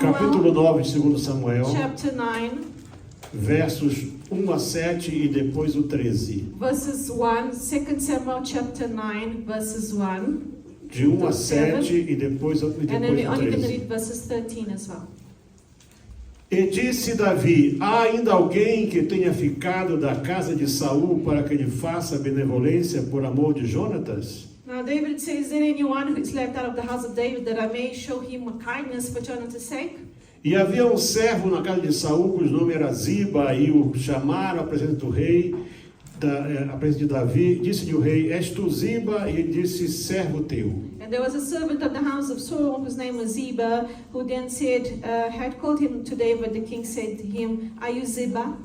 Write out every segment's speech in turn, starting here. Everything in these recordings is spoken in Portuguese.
capítulo 9 de 2 Samuel, chapter 9, versos 1 a 7 e depois o 13. verses 1, 2 Samuel chapter 9, verses 1. De 1 a 7 e depois o And then we're only going to 13. read verses 13 as well. E disse Davi: há ainda alguém que tenha ficado da casa de Saul para que lhe faça benevolência por amor de Jonatas? Now David says, is there anyone who is left out of the house of David that I may show him a kindness for Jonathan's sake? E havia um servo na casa de Saul, cujo nome era Ziba, e o chamaram à presença do rei, à presença de Davi. Disse-lhe o rei: és tu Ziba? E ele disse: servo teu. And there was a servant of the house of Saul whose name was Ziba, who then said, had called him to David. The king said to him, are you Ziba?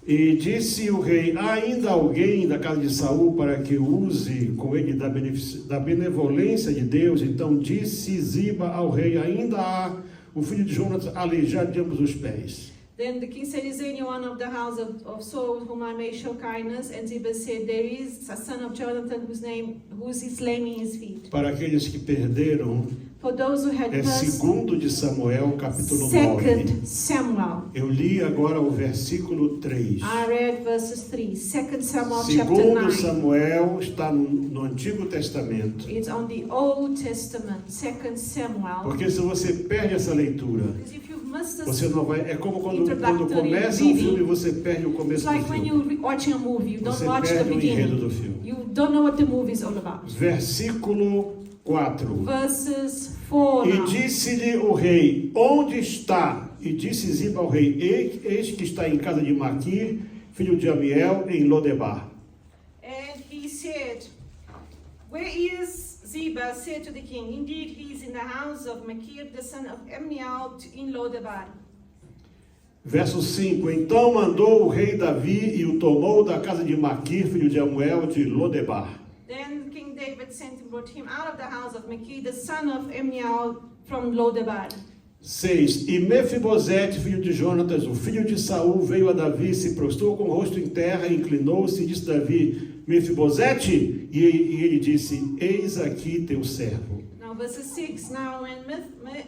E disse o rei: há ainda alguém da casa de Saul para que use com ele da benevolência de Deus? Então disse Ziba ao rei: ainda há o filho de Jonatas aleijado de ambos os pés. Then the king said, is there anyone of the house of Saul whom I may show kindness? And Ziba said, there is a son of Jonathan whose is lame in his feet. Para aqueles que perderam, For those who had é passed, 2 de Samuel, capítulo 9. 2 Samuel. Eu li agora o versículo 3. I read verses 3. 2 Samuel chapter 2 9. Samuel está no Antigo Testamento. It's on the Old Testament, 2 Samuel. Porque se você perde essa leitura, Because if you've missed this, você não vai. É como quando Introductory começa um reading. filme e você perde o it's começo like do when filme. you're watching a movie, you don't Você watch the perde o enredo do beginning. filme. You don't know what the movie is all about. Versículo 4. Verses 4 E now. disse-lhe o rei: onde está? E disse Ziba ao rei: eis que está em casa de Maquir, filho de Amiel, em Lodebar. And he said, where is Ziba? Said to the king, indeed he is in the house of Machir, the son of Ammiel, in Lodebar. Verso 5. Então mandou o rei Davi e o tomou da casa de Maquir, filho de Amuel, de Lodebar. Then King David sent and brought him out of the house of Machir, the son of Ammiel, from Lodebar. 6. E Mefibosete, filho de Jonatas, o filho de Saul, veio a Davi, se prostrou com o rosto em terra, inclinou-se e disse Davi: Mefibosete? E ele disse: eis aqui teu servo. Now verse 6, now when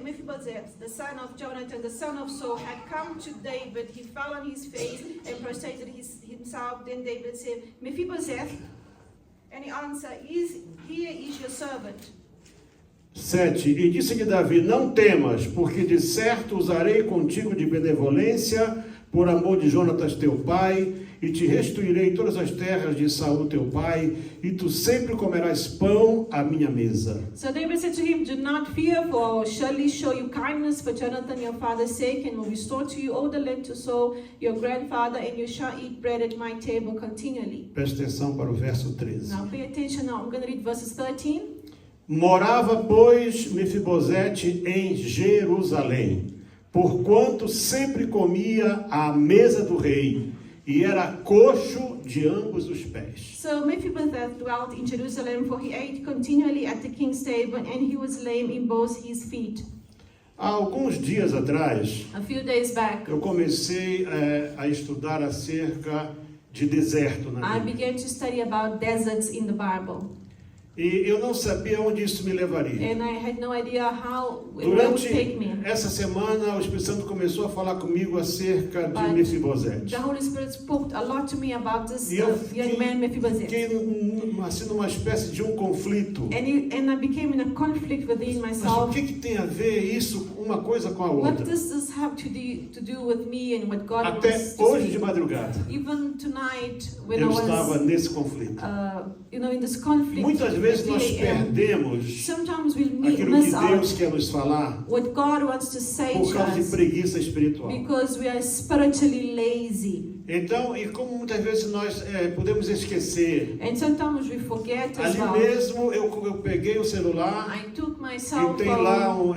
Mephibosheth, the son of Jonathan, the son of Saul, had come to David, he fell on his face and prostrated himself. Then David said, Mephibosheth? And he answered, here is your servant. 7. E disse-lhe Davi: não temas, porque de certo usarei contigo de benevolência, por amor de Jonatas teu pai, e te restituirei todas as terras de Saul teu pai, e tu sempre comerás pão à minha mesa. So David said to him, do not fear, for I will surely show you kindness for Jonathan your father's sake, and will restore to you all the land to Saul your grandfather, and you shall eat bread at my table continually. Preste atenção para o verso 13. Now pay attention now, I'm going to read verses 13. Morava, pois, Mefibosete em Jerusalém, porquanto sempre comia à mesa do rei, e era coxo de ambos os pés. So Mephibosheth dwelt in Jerusalem, for he ate continually at the king's table, and he was lame in both his feet. Há alguns dias atrás, A few days back, eu comecei a estudar acerca de deserto na I Bíblia. began to study about deserts in the Bible, E eu não sabia onde isso me levaria. and I had no idea where it would take me. Durante essa semana, o Espírito Santo começou a falar comigo acerca de But Mefibosete. The Holy Spirit spoke a lot to me about this E eu young man Mephibosheth. fiquei assim, numa espécie de um conflito. And I became in a conflict within Mas o myself. que tem a ver isso, uma coisa com a What outra? does this have to do with me and what God Até wants to hoje de speak? madrugada, Even tonight, when eu I estava was, nesse conflito. in this conflict, Muitas vezes at nós 3 a.m., perdemos sometimes we'll aquilo que miss Deus out quer nos falar what God wants to say por to causa de us preguiça espiritual. because we are spiritually lazy. Então, e como muitas vezes nós podemos esquecer, And sometimes we forget as ali well. mesmo eu peguei o celular I took my cell e tem lá phone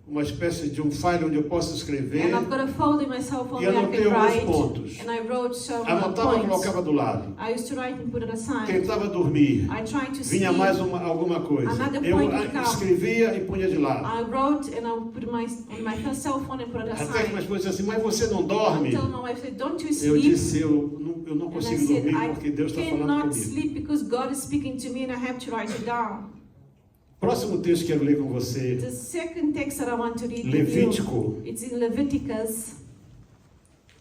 uma espécie de um file onde eu posso escrever, and I've got a folder in my cell phone e where I anotei can alguns write, pontos. and I wrote some Anotava e points. colocava do lado. I used to write and put it aside. Tentava dormir. I tried to Vinha sleep. mais alguma coisa. Another Eu point would come. escrevia e punha de lado. I wrote and I put my on my first cell phone and put it Até que aside. minhas coisas assim, mas você não dorme? Until my wife said, "Don't you Eu sleep?" disse, eu não And I consigo said, dormir "I porque Deus está falando cannot comigo. sleep because God is speaking to me and I have to write it down." Próximo texto que quero ler com você, The second text that I want to read with Levítico. you, it's in Leviticus.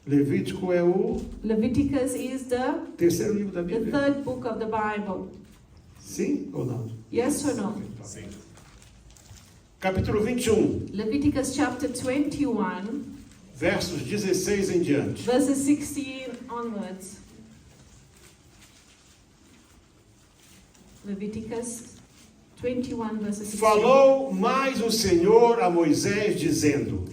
Levítico é o Leviticus is the terceiro livro da the Bíblia. third book of the Bible. Sim ou não? Yes or no? Capítulo 21, Leviticus chapter 21, versos 16 em diante. verses 16 onwards. Leviticus 21, verses 16. Falou mais o Senhor a Moisés, dizendo: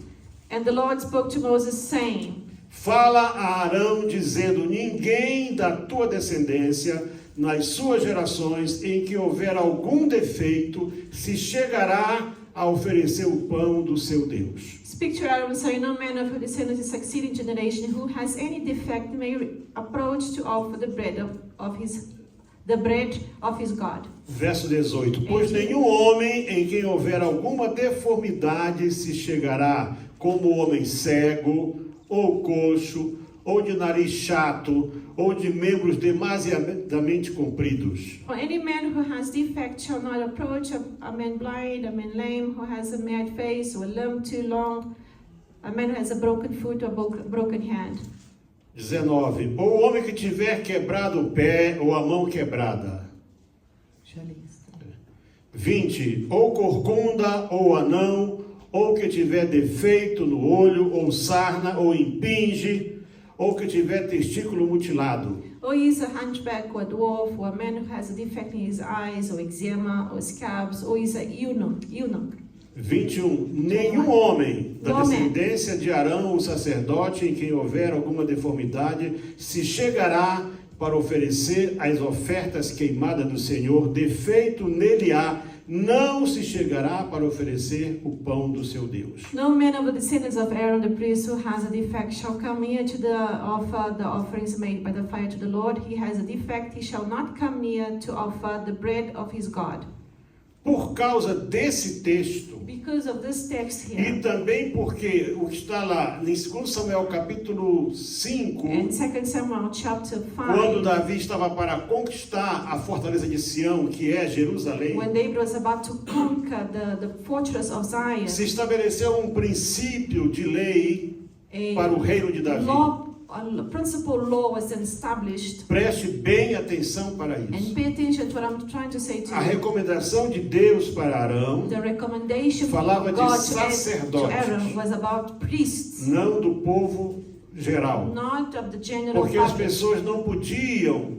And the Lord spoke to Moses, saying, Fala a Arão, dizendo: Ninguém da tua descendência, nas suas gerações, em que houver algum defeito, se chegará a oferecer o pão do seu Deus. Speak to Aaron, saying, No man of your descendants is succeeding generation who has any defect may approach to offer the bread of his God. Verso 18: Pois nenhum homem em quem houver alguma deformidade se chegará, como homem cego, ou coxo, ou de nariz chato, ou de membros demasiadamente compridos. For any man who has defect shall not approach a man blind, a man lame, who has a mad face, or a limb too long, a man who has a broken foot or broken hand. 19: Ou o homem que tiver quebrado o pé ou a mão quebrada. 20: Ou corcunda, ou anão, ou que tiver defeito no olho, ou sarna, ou impinge, ou que tiver testículo mutilado. Or he is a hunchback, or a dwarf, or a man who has a defect in his eyes, or eczema, or scabs, or he is a eunuch. 21: Nenhum homem da descendência de Arão, o sacerdote, em quem houver alguma deformidade, se chegará para oferecer as ofertas queimadas do Senhor. Defeito nele há, não se chegará para oferecer o pão do seu Deus. No man of the descendants of Aaron the priest who has a defect shall come near to offer the offerings made by the fire to the Lord. He has a defect, he shall not come near to offer the bread of his God. Por causa desse texto, Because of this text e here, também porque o que está lá em 2 Samuel capítulo 5, in 2 Samuel chapter 5, quando Davi estava para conquistar a fortaleza de Sião, que é Jerusalém, when David was about to conquer the fortress of Zion, se estabeleceu um princípio de lei para o reino de Davi. a principal law was then established. Preste bem atenção para And isso. pay attention to what I'm trying to say to A you. recomendação de Deus para Arão, The recommendation falava of de God to sacerdotes. Aaron was about priests, não do povo geral. not of the general Porque as public. pessoas não podiam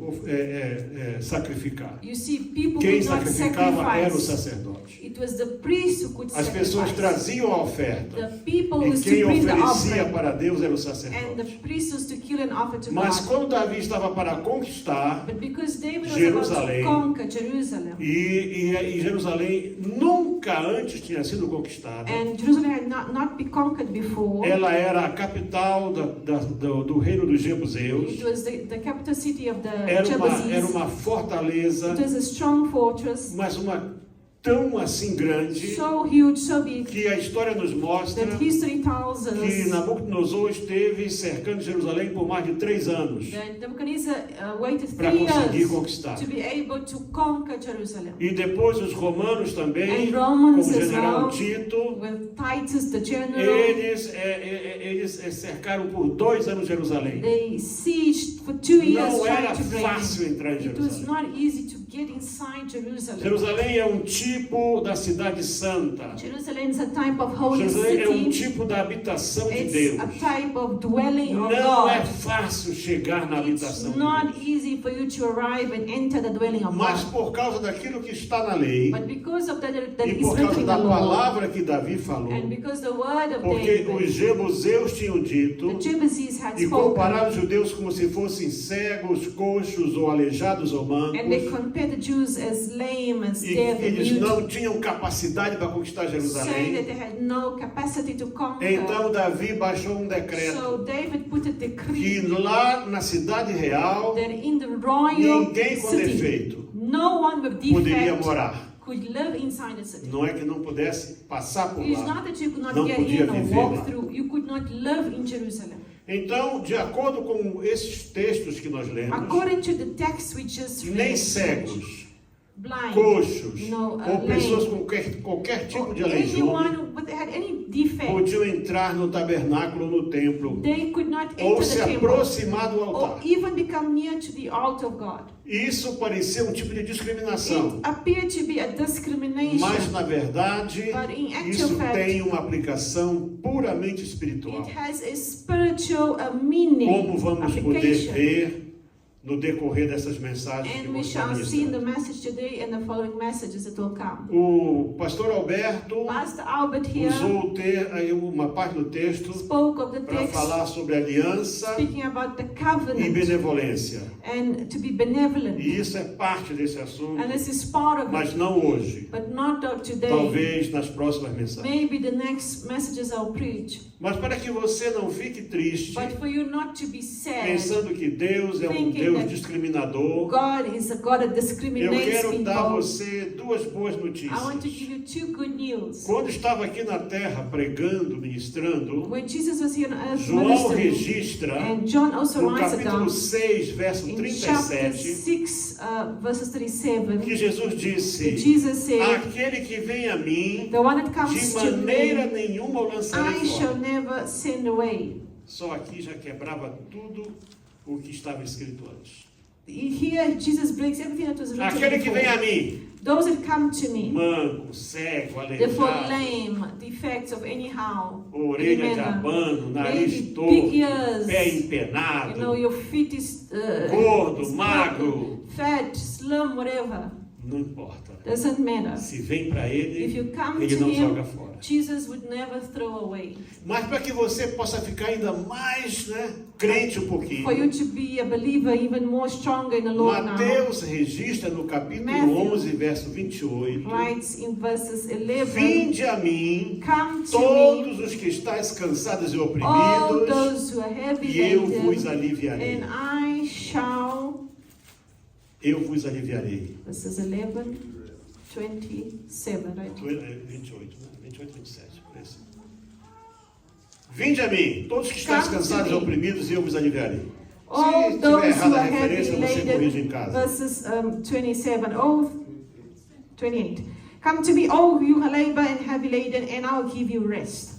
sacrificar. You see, people Quem could not sacrificava era o sacrifice. sacerdote. It was the priest who could As pessoas sacrifice. traziam a oferta. The people E used to quem bring the oferecia offering, para Deus era o and the sacerdote. priest used to kill and offer to Mas God. quando Davi estava para conquistar, But because David was Jerusalém, about to conquer Jerusalem, e Jerusalém nunca antes tinha sido conquistada, and Jerusalem had not been conquered before, ela era a capital do reino dos Jebuseus, it was the capital city of the era Jebusees. uma fortaleza, It was a strong fortress, mas uma tão assim grande, so huge, so big, que a história nos mostra that history tells que us Nabucodonosor esteve cercando Jerusalém por mais de 3 anos that Nebuchadnezzar waited para 3 conseguir years conquistar. to be able to conquer Jerusalem. E depois os romanos também, And Romans com o as general well, Tito, with Titus the general, eles cercaram por 2 anos Jerusalém. they sieged for 2 years Não era trying to break fácil in. entrar em It was Jerusalém. not easy to get inside Jerusalem. Jerusalém é um tipo da cidade santa. Jerusalem is a type of holy Jerusalém é um city. tipo da habitação de It's Deus. a type of dwelling of Não é God. fácil chegar na It's habitação de not Deus. easy for you to arrive and enter the dwelling of Mas God. por causa daquilo que está na lei, But because of that e is por written causa in da the law, palavra que Davi falou, and because the word of porque os David, jebuseus tinham dito, the Jebusees had e compararam spoken, os judeus como se fossem cegos, coxos ou aleijados ou mancos, and they compared the Jews as lame, as e deaf, and eles mute, não tinham capacidade para conquistar saying that Jerusalém. they had no capacity to conquer. Então Davi baixou um decreto So David put a que decree lá na cidade real that in the royal ninguém com city, defeito no one with poderia defect morar. could live inside the city. Não é que não pudesse passar por It's lá. not that you could not Não get podia in or viver walk lá. through. You could not live in Jerusalem. Então, de acordo com esses textos que nós lemos, According to the text we just nem read, cegos, blind, coxos, ou lame, pessoas com qualquer tipo de aleijão, anyone who had any defect, podiam entrar no tabernáculo, no templo, they could not ou enter se the temple, aproximar do or altar. even become near to the altar of God. Isso parecia um tipo de discriminação, It appeared to be a discrimination, mas na verdade but in actual isso fact, tem uma aplicação puramente espiritual. it has a spiritual meaning, Como vamos poder application. ver no decorrer dessas mensagens que And vou we estar shall see in the ministrando. message today and the following messages that will come. O pastor Alberto Pastor Albert here usou aí uma parte do texto spoke of the para text, falar sobre aliança speaking about the e covenant benevolência. and to be benevolent. E isso é parte desse assunto, And this is part of mas it, não hoje. but not of today. Talvez nas próximas mensagens. Maybe the next messages I'll preach. Mas para que você não fique triste, But for you not to be sad, pensando que Deus é um thinking Deus that discriminador, God is a God that eu discriminates quero dar a people. você duas boas I want to give notícias. you two good news. Quando estava aqui na terra pregando, ministrando, When Jesus was here on earth João ministering, registra and John also no writes it capítulo down 6, verso in chapter 37, 6, verses 37, que Jesus that disse: Jesus said, aquele que vem a mim, the one that de comes to maneira me, nenhuma o lançarei I shall fora. never send away. Só aqui já quebrava tudo o que estava escrito antes. Here, Jesus breaks everything that was written Aquele que vem a before. mim, Those that come to me, manco, cego, therefore aleijado, lame, defects of anyhow, orelha de manner, abano, nariz maybe torto, big ears, pé you know, empenado, your feet is gordo, is magro, fat, slim, whatever. não importa. Doesn't matter. Se vem para If ele, you come ele to não him, joga fora. Jesus would never throw away. Mas para que você possa ficar ainda mais, crente um pouquinho, For you to be a believer even more stronger in the Lord now, Mateus registra no capítulo Matthew 11, verso 28, writes in verses 11, vinde a mim, come to me, todos os que estáis cansados e all oprimidos, those who are heavy e eu vos laden, aliviarei. and I shall, Eu vos aliviarei. verses 11, 27, right? 28, 27, por isso. Vinde a mim, todos que estáis Come to cansados e me. oprimidos, e eu vos aliviarei. All Se tiver those who errada a are heavy referência, você corrige em laden, casa. verses 27, 28. Come to me, all you who labor and heavy laden, and I'll give you rest.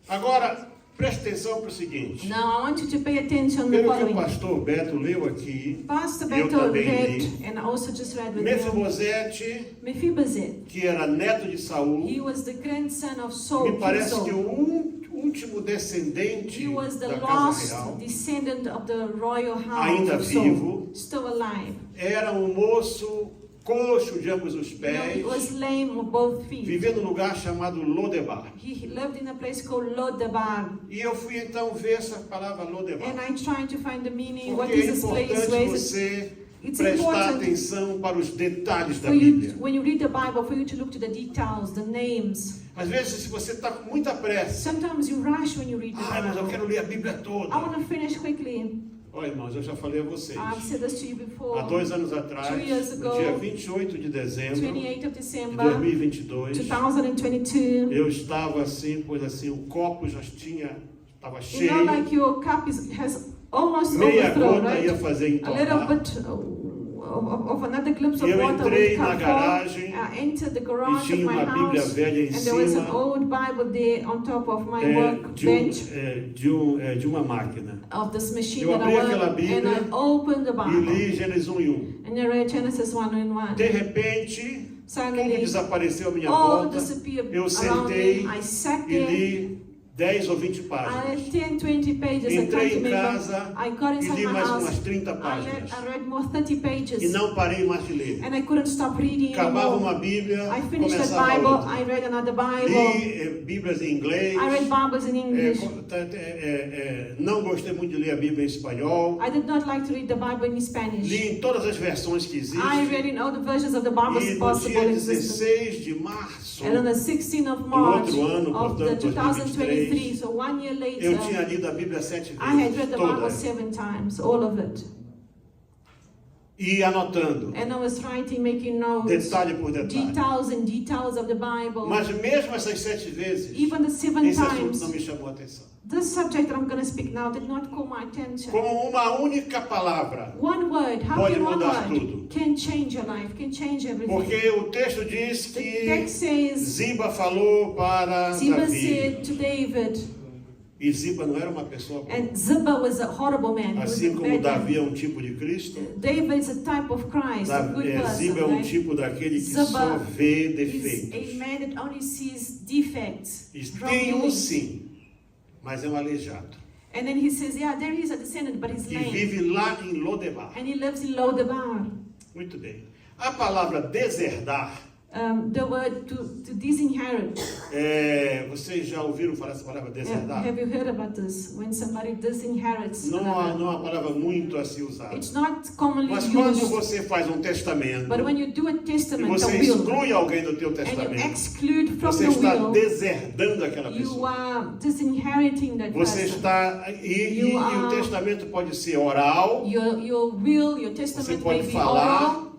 Agora, preste atenção para o seguinte. Now I want you to pay attention to the Pelo que o following. pastor Beto leu aqui, Pastor eu Beto também read, li. and I also just read with you. Mefibosete, Mephibosheth, que era neto de Saul, he was the grandson of Saul. me King parece Saul. que o último descendente He was the da casa last real, descendant of the royal house ainda of Saul, vivo, still alive. era um moço coxo de ambos os You know, he was pés, lame on both feet. vivendo num lugar chamado Lodebar. He lived in a place called Lodebar. E eu fui então ver essa palavra And Lodebar. I'm trying to find the meaning. What Porque is é this place? importante Where is it? você It's prestar important atenção para os detalhes da for you, Bíblia. when you read the Bible, for you to look to the details, the names. Às vezes, se você está com muita pressa, Sometimes you rush when you read the mas eu Bible. quero ler a Bíblia I toda. want to finish quickly. Olha, irmãos, eu já falei a vocês. I've said this to you before. Há 2 anos atrás, 2 years no ago, dia 28 de dezembro 28th of de December, 2022, 2022. eu estava assim, pois assim, o copo já estava You cheio, know, like your cup has almost meia overflowed, gota ia right? fazer A little entornar. bit of another glimpse of E eu water entrei would na come garagem forth. I entered the e garage of tinha my uma Bíblia house, velha em and there was an cima old Bible there on top of my workbench de uma máquina. of this machine Eu that I abri aquela work, and Bíblia I opened the E Bible, li Gênesis 1 e 1. and I read Genesis 1 and 1. De repente, tudo Suddenly, desapareceu à minha all volta. disappeared Eu around sentei me. I sat e there. li 10 ou 20 I páginas. read 10, 20 pages. I can't Entrei em remember. casa I got e inside li my mais house. umas 30 páginas. I read more 30 pages. E não parei mais de ler. And I couldn't stop reading Acabava anymore. uma Bíblia, I finished that começava Bible. outra. I read another Bible. Li Bíblias em inglês. I read Bibles in English. Não gostei muito de ler a Bíblia em espanhol. I did not like to read the Bible in Spanish. Li em todas as versões que I existem. read in all the versions of the Bible E no possible dia existed. 16 de março, And on the 16th of March outro ano, of the portanto, 2023, so 1 year eu later, tinha lido a Bíblia 7 I had vezes, read the Bible toda. 7 times, all of it. e anotando, And I was writing, making notes, detalhe por detalhe. details and details of the Bible. Mas mesmo essas 7 vezes, Even the 7 esse assunto times, não me chamou a atenção. this subject that I'm going to speak now did not call my attention. Como uma única palavra, One word, how pode can one mudar word tudo. can change your life, can change everything? Porque o texto diz The que text says, Ziba falou para Ziba Davi. said to David, E Ziba não era uma pessoa boa. and Ziba was a horrible man. He was Assim a como bad Davi man. é um tipo de Cristo, David is a type of Christ, a good person. Ziba é um Right? tipo daquele que Ziba só vê He's a defeitos. man that only sees defects. E tem um wrongdoings. sim, mas é um aleijado. And then he says, yeah, there is a descendant, but he's Que lame. vive lá em Lodebar. And he lives in Lodebar. Muito bem. A palavra deserdar, The word to disinherit. vocês já ouviram falar essa palavra deserdar? Have you heard about this? When somebody disinherits Não é another. uma palavra muito a se usar. It's not commonly Mas quando used. você faz um testamento, But when you do a e testament, a você will, exclui alguém do teu and you testamento, exclude from você the está will, deserdando aquela you pessoa. are disinheriting that Você person. está e o testamento pode ser oral, Your will, your você testament pode may be falar, oral,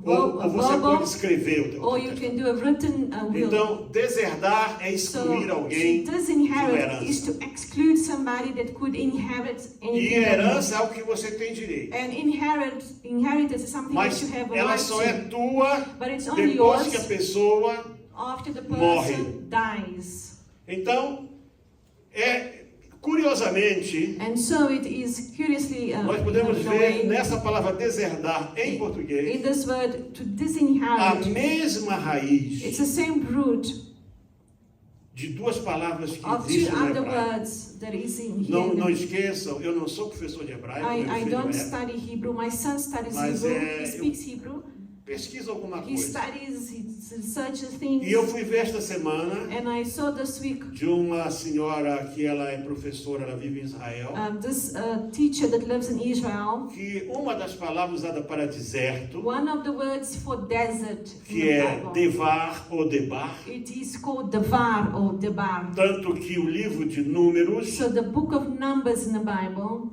ou você pode verbal, escrever o teu or you testamento. can do a written will. Então, deserdar é excluir So, alguém to de uma disinherit herança. is to exclude somebody that could inherit E anything. that herança é algo que você tem direito. And inheritance is something Mas that you have a ela right só é to. tua But it's only depois yours que a pessoa... after the morre. person dies. Então, curiosamente, And so it is curiously nós podemos in a ver way, nessa palavra deserdar em in português this word to a disinherit. mesma It's raiz the same root de duas palavras que of two existem no other hebraico. words that is in here. Não esqueçam, eu não sou professor de hebraico, meu I filho don't é. study Hebrew. My son studies Mas Hebrew. é- He speaks Hebrew. Pesquisa alguma He coisa. studies, he researches things. E eu fui ver esta semana And I saw this week de uma senhora que ela é professora, ela vive em Israel, this teacher that lives in Israel. que uma das palavras usada para deserto, One of the words for desert in que the é Bible, devar ou debar, it is called Devar or Debar. tanto que o livro de Números, So the book of Numbers in the Bible,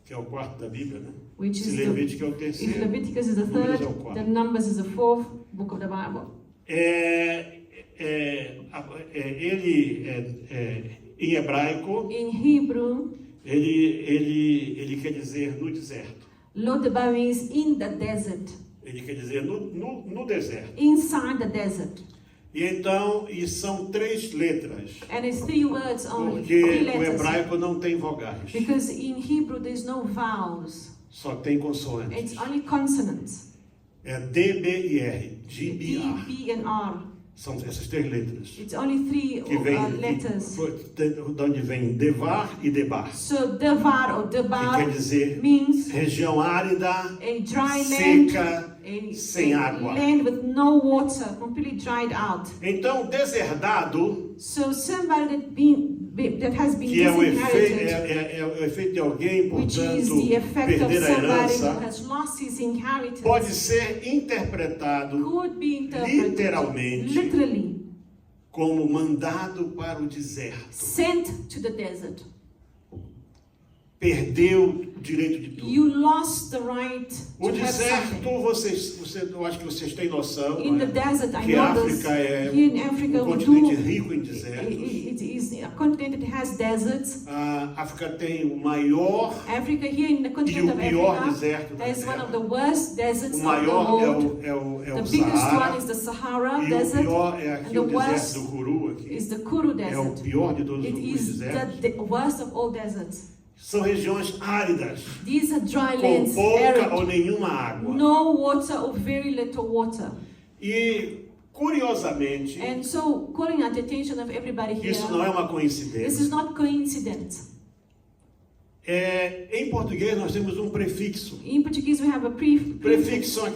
que é o quarto da Bíblia, né? which Se is the, Levítico é o if terceiro, Leviticus is the Números third, é o quarto. then Numbers is the fourth book of the Bible. Em hebraico, In Hebrew, ele quer dizer no deserto. Lodebar means in the desert, Ele quer dizer no deserto. inside the desert. E então, e são 3 letras, And it's 3 words only, 3 porque o letters. hebraico não tem vogais, Because in Hebrew there's no vowels. só tem consoantes. It's only consonants. É D, B e R, G, D, B, R. B, and R. São essas 3 letras. It's only 3 Que vem, letters. de onde vem Devar e Debar. So Devar or Que Debar quer dizer means região árida, a dry land, seca, sem água. land with no water, completely dried out. Então, deserdado, So somebody that has been que é o disinherited, efeito de alguém, which is portanto, the effect of perder a somebody who herança, has lost his inheritance, pode ser interpretado could be interpreted literalmente literally, como mandado para o deserto. sent to the desert. Perdeu o direito de tudo. You lost the right O to have something. deserto, eu acho que vocês têm noção, In the né? desert, I que a know this. África é Here in Africa, um we continente do. rico em desertos. It is a continent that has deserts. A África tem o maior Africa, here in the e continent o of pior Africa, deserto da has one Terra. of the worst deserts O of the maior world. é The o biggest one Saara, is the Sahara e o Desert, pior é aqui and the o deserto worst do Kuru aqui. is the Kuru É o Desert. pior de todos It os is desertos. the worst of all deserts. São regiões áridas, These are dry com lands, pouca ou arid, nenhuma água. no water or very little water. E, curiosamente, And so, calling at the attention of everybody here, isso não é uma this is coincidência. not coincidence. Em português nós temos um prefixo. In Portuguese, we have a prefix. Prefixo são a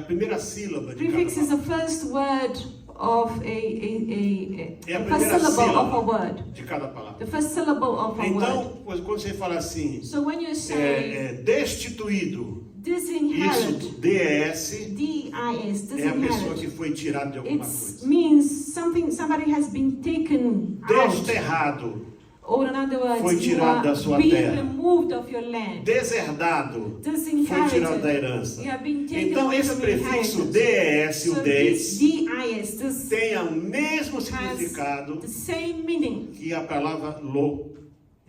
primeira sílaba de Prefix is cada the first word of É a the first primeira syllable of a sílaba word. de cada palavra. The first syllable of a word. Então, quando você fala assim, So when you say destituído, disinherit, isso, D-E-S, D-I-S, é a pessoa que disinherit, foi tirada de alguma it coisa. means somebody has been taken out. Desterrado, Or in other words, Foi you tirado da are sua being terra. removed of your land. Deserdado, foi tirado da herança. You have been taken Então away esse from prefixo inheritance. DES, o So DES, this DIS, this tem o mesmo has significado the same meaning que a palavra lo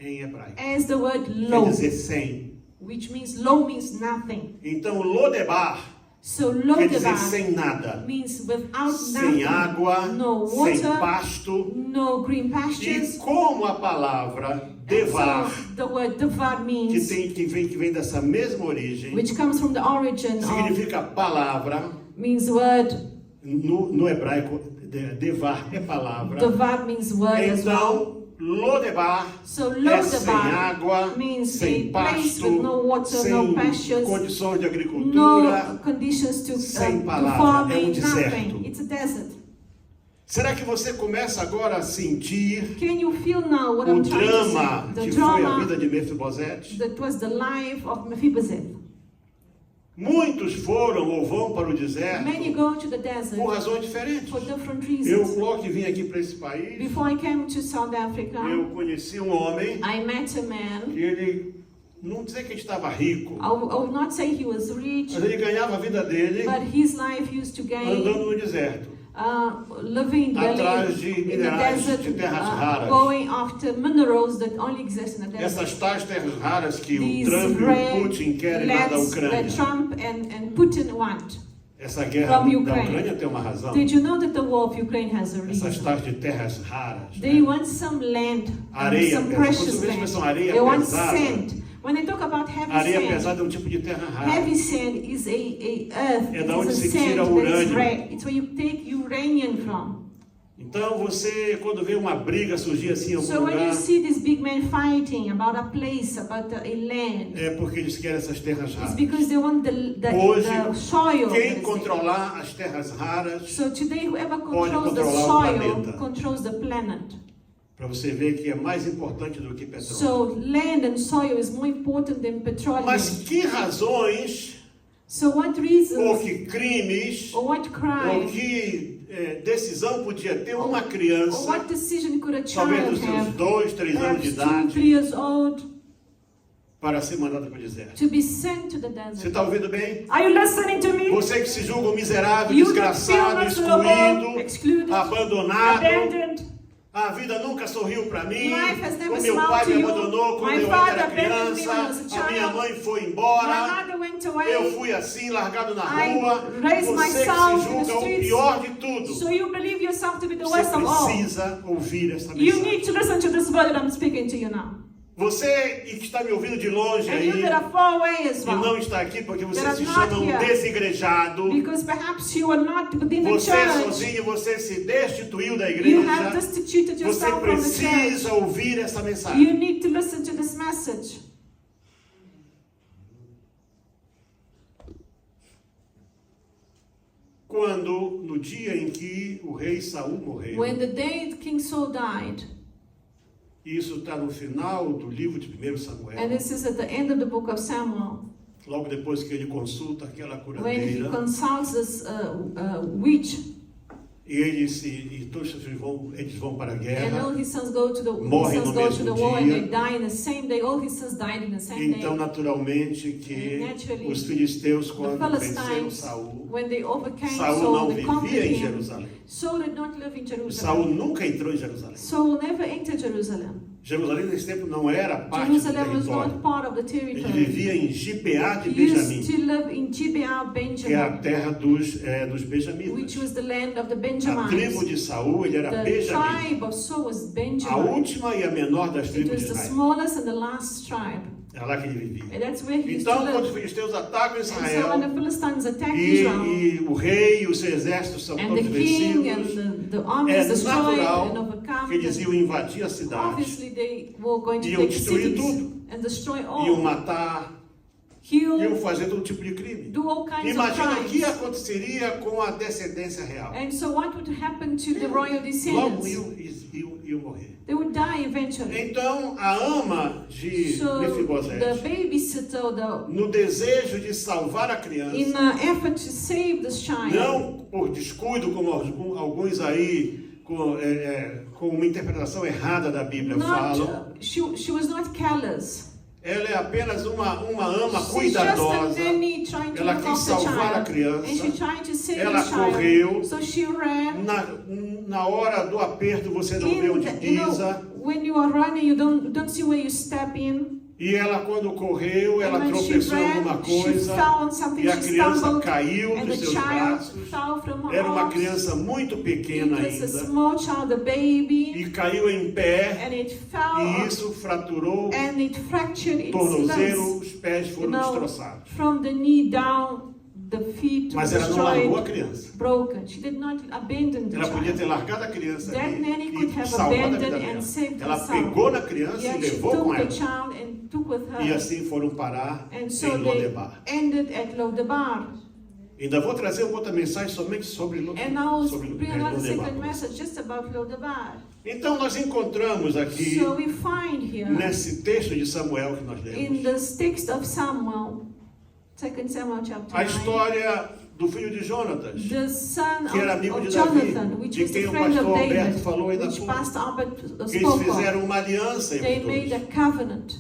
em hebraico. as the word Quer lo, dizer sem. which means lo means nothing. Então Lodebar So quer dizer Lodebar sem nada. means without Sem nothing, água, no sem water, pasto. no green E pastures. como a palavra devar, So the word devar que means, vem dessa mesma origem, which comes from the origin of, significa palavra. means word, No hebraico, devar é palavra. devar means word as well. Então, Lodebar So é sem Lodebar água, means sem a place pasto, with no water, sem no pastures, condições de no agricultura. conditions to sem to palavra, farming, deserto. nothing. It's a desert. Será que você começa agora a sentir Can you feel now what o I'm trying to drama say? que The foi a drama vida de Mefibosete? that was the life of Mephibosheth. Muitos foram ou vão para o deserto Many go to the desert por razões diferentes. for different Eu, reasons. logo que vim aqui para esse país, Before I came to South Africa, eu conheci um homem I met a man. que ele, não dizer que ele estava rico, I will not say he was rich, mas ele ganhava a vida dele but his life used to gain andando no deserto, living atrás de in the minerais desert, de terras raras. going after minerals that only exist in the desert. Essas tais terras raras que o These Trump e o rare Putin querem lá da lands that Ucrânia. Trump and Putin want. Essa guerra from da Ukraine. Ucrânia tem uma razão. Did you know that the war of Ukraine has a Essas reason? tais de terras raras. They Né? want some land, Areia some pesada. precious Quando você vê a expressão land. areia They want pesada, sand. When they talk about heavy areia sand, pesada é um tipo de terra rara. heavy sand is a earth. É da onde It's a se sand tira o that is urânio. rare. It's where you take uranium from. Então você, quando vê uma briga surgir assim em algum So when you lugar, see these big men fighting about a place, about a land, é porque eles querem essas terras it's raras. because they want the Hoje, soil. that quem is there. controlar as terras raras, So today, whoever pode controls the controlar o soil planeta. controls the planet. para você ver que é mais importante do que petróleo. So land and soil is more important than petroleum. Mas que razões, So what ou reasons que crimes, or what ou crime que decisão podia ter uma or criança, what decision could a talvez child dos seus have, 2, 3 anos de perhaps 2, idade, 3 years old, para ser mandado para o deserto? to be sent to the Você desert? está ouvindo bem? Are you listening to me? Você que se julga um miserável, You that feel desgraçado, miserable, excluído, excluded, abandonado. abandoned. A vida nunca sorriu para mim. Life has never O meu smiled pai to me you. abandonou quando My eu father era abandoned me criança. when I was a A minha child. mãe foi My embora. mother went away. Eu fui assim, largado na I rua. raised Você que se myself in the julga o streets. pior de tudo. So you believe yourself to be the Você worst of all. precisa ouvir essa You mensagem. need to listen to this word that I'm speaking to you now. Você que está me ouvindo de longe And aí you that are far away as e não well. está aqui porque você That se are chama not um here. desigrejado. Because perhaps you are not within the Você church. sozinho, você se destituiu da You have igreja. destituted Você yourself from the church. precisa ouvir essa mensagem. You need to listen to this message. Quando, no dia em que o rei Saul morreu, When the day King Saul died, isso está no final do livro de 1 Samuel, and this is at the end of the book of Samuel, logo depois que ele consulta aquela when he curandeira, consults this witch, e todos os filhos eles vão para a and guerra. all his sons go to the Morrem no mesmo war, and dia. they die in the same day. All his sons died in the same Então, day. naturalmente, que Naturally, os filisteus, The quando venceram Philistines, Saul, when they overcame Saul Saul, não they vivia conquered em him. Jerusalém. Saul did not live in Saul Jerusalem. nunca entrou em Jerusalém. Saul never entered Jerusalem. Jerusalém, nesse tempo, não era parte do Jerusalem was not território. part of the Ele territory. vivia em Gibeá de He used Benjamim, to live in Gibeah, que é a Benjamin, terra dos benjamitas. which was the land of the A tribo Benjamites. de Saul, ele era The Benjamim. tribe of Saul was A Benjamin. última e a menor das It tribos was de the Israel. smallest and the last tribe. É lá que ele vivia. And that's where he used to Então, quando os live. filisteus atacam And so Israel, when the Philistines attacked Israel, e o rei e o seu exército são and the todos king and vencidos, the army é is destroyed and natural que overcome, eles iam invadir a cidade, obviously they were going to Iam take destruir cities tudo. and destroy iam all, matar, kill, iam fazer todo tipo de crime. do all kinds of Imagina o que crimes. aconteceria com a descendência real. And so what would happen to the royal Logo descendants? iam morrer. They would die eventually. Então, a ama de So the Mefibosete, babysitter, no desejo de salvar a criança, in an effort to save this child, não por descuido, como alguns aí com uma interpretação errada da Bíblia falam. She was not callous. Ela é apenas uma ama She's cuidadosa. just a nanny trying to Ela look quis after the salvar a child. criança. And she tried to save Ela the child. correu. So she ran. Na hora do aperto você não vê onde pisa. When you are running, you don't see where you step in. E ela, quando correu, ela And when she tropeçou em ran, alguma she coisa. fell on something, E a she criança stumbled, caiu and dos the seus child braços. fell from her Era uma arms. criança muito It pequena was a ainda. small child, a baby, E caiu em pé. and it fell, E isso fraturou and it fractured its tornozelo, limbs. os pés foram destroçados. From the knee down, the feet Mas ela não largou a destroyed, criança. broken. She did not abandon the Ela podia child. ter largado a criança That ali nanny could e have salvado a vida abandoned dela. and saved Ela herself. pegou na criança e Yet she levou com took the ela. child and took with her. E assim foram parar And em so they Lodebar. ended at Lodebar. Ainda vou trazer uma outra mensagem somente sobre And I will sobre bring another second Lodebar. message just about Lodebar. Então nós encontramos aqui, So we find here nesse texto de Samuel que nós in lemos, this text of Samuel, 2 Samuel chapter a 9, história do filho de Jonatas, the son que era amigo of de Davi, Jonathan, which de was quem the o friend of pastor Alberto David, falou ainda há which pouco. Pastor Albert Que eles spoke of. fizeram uma aliança They entre made todos. a covenant.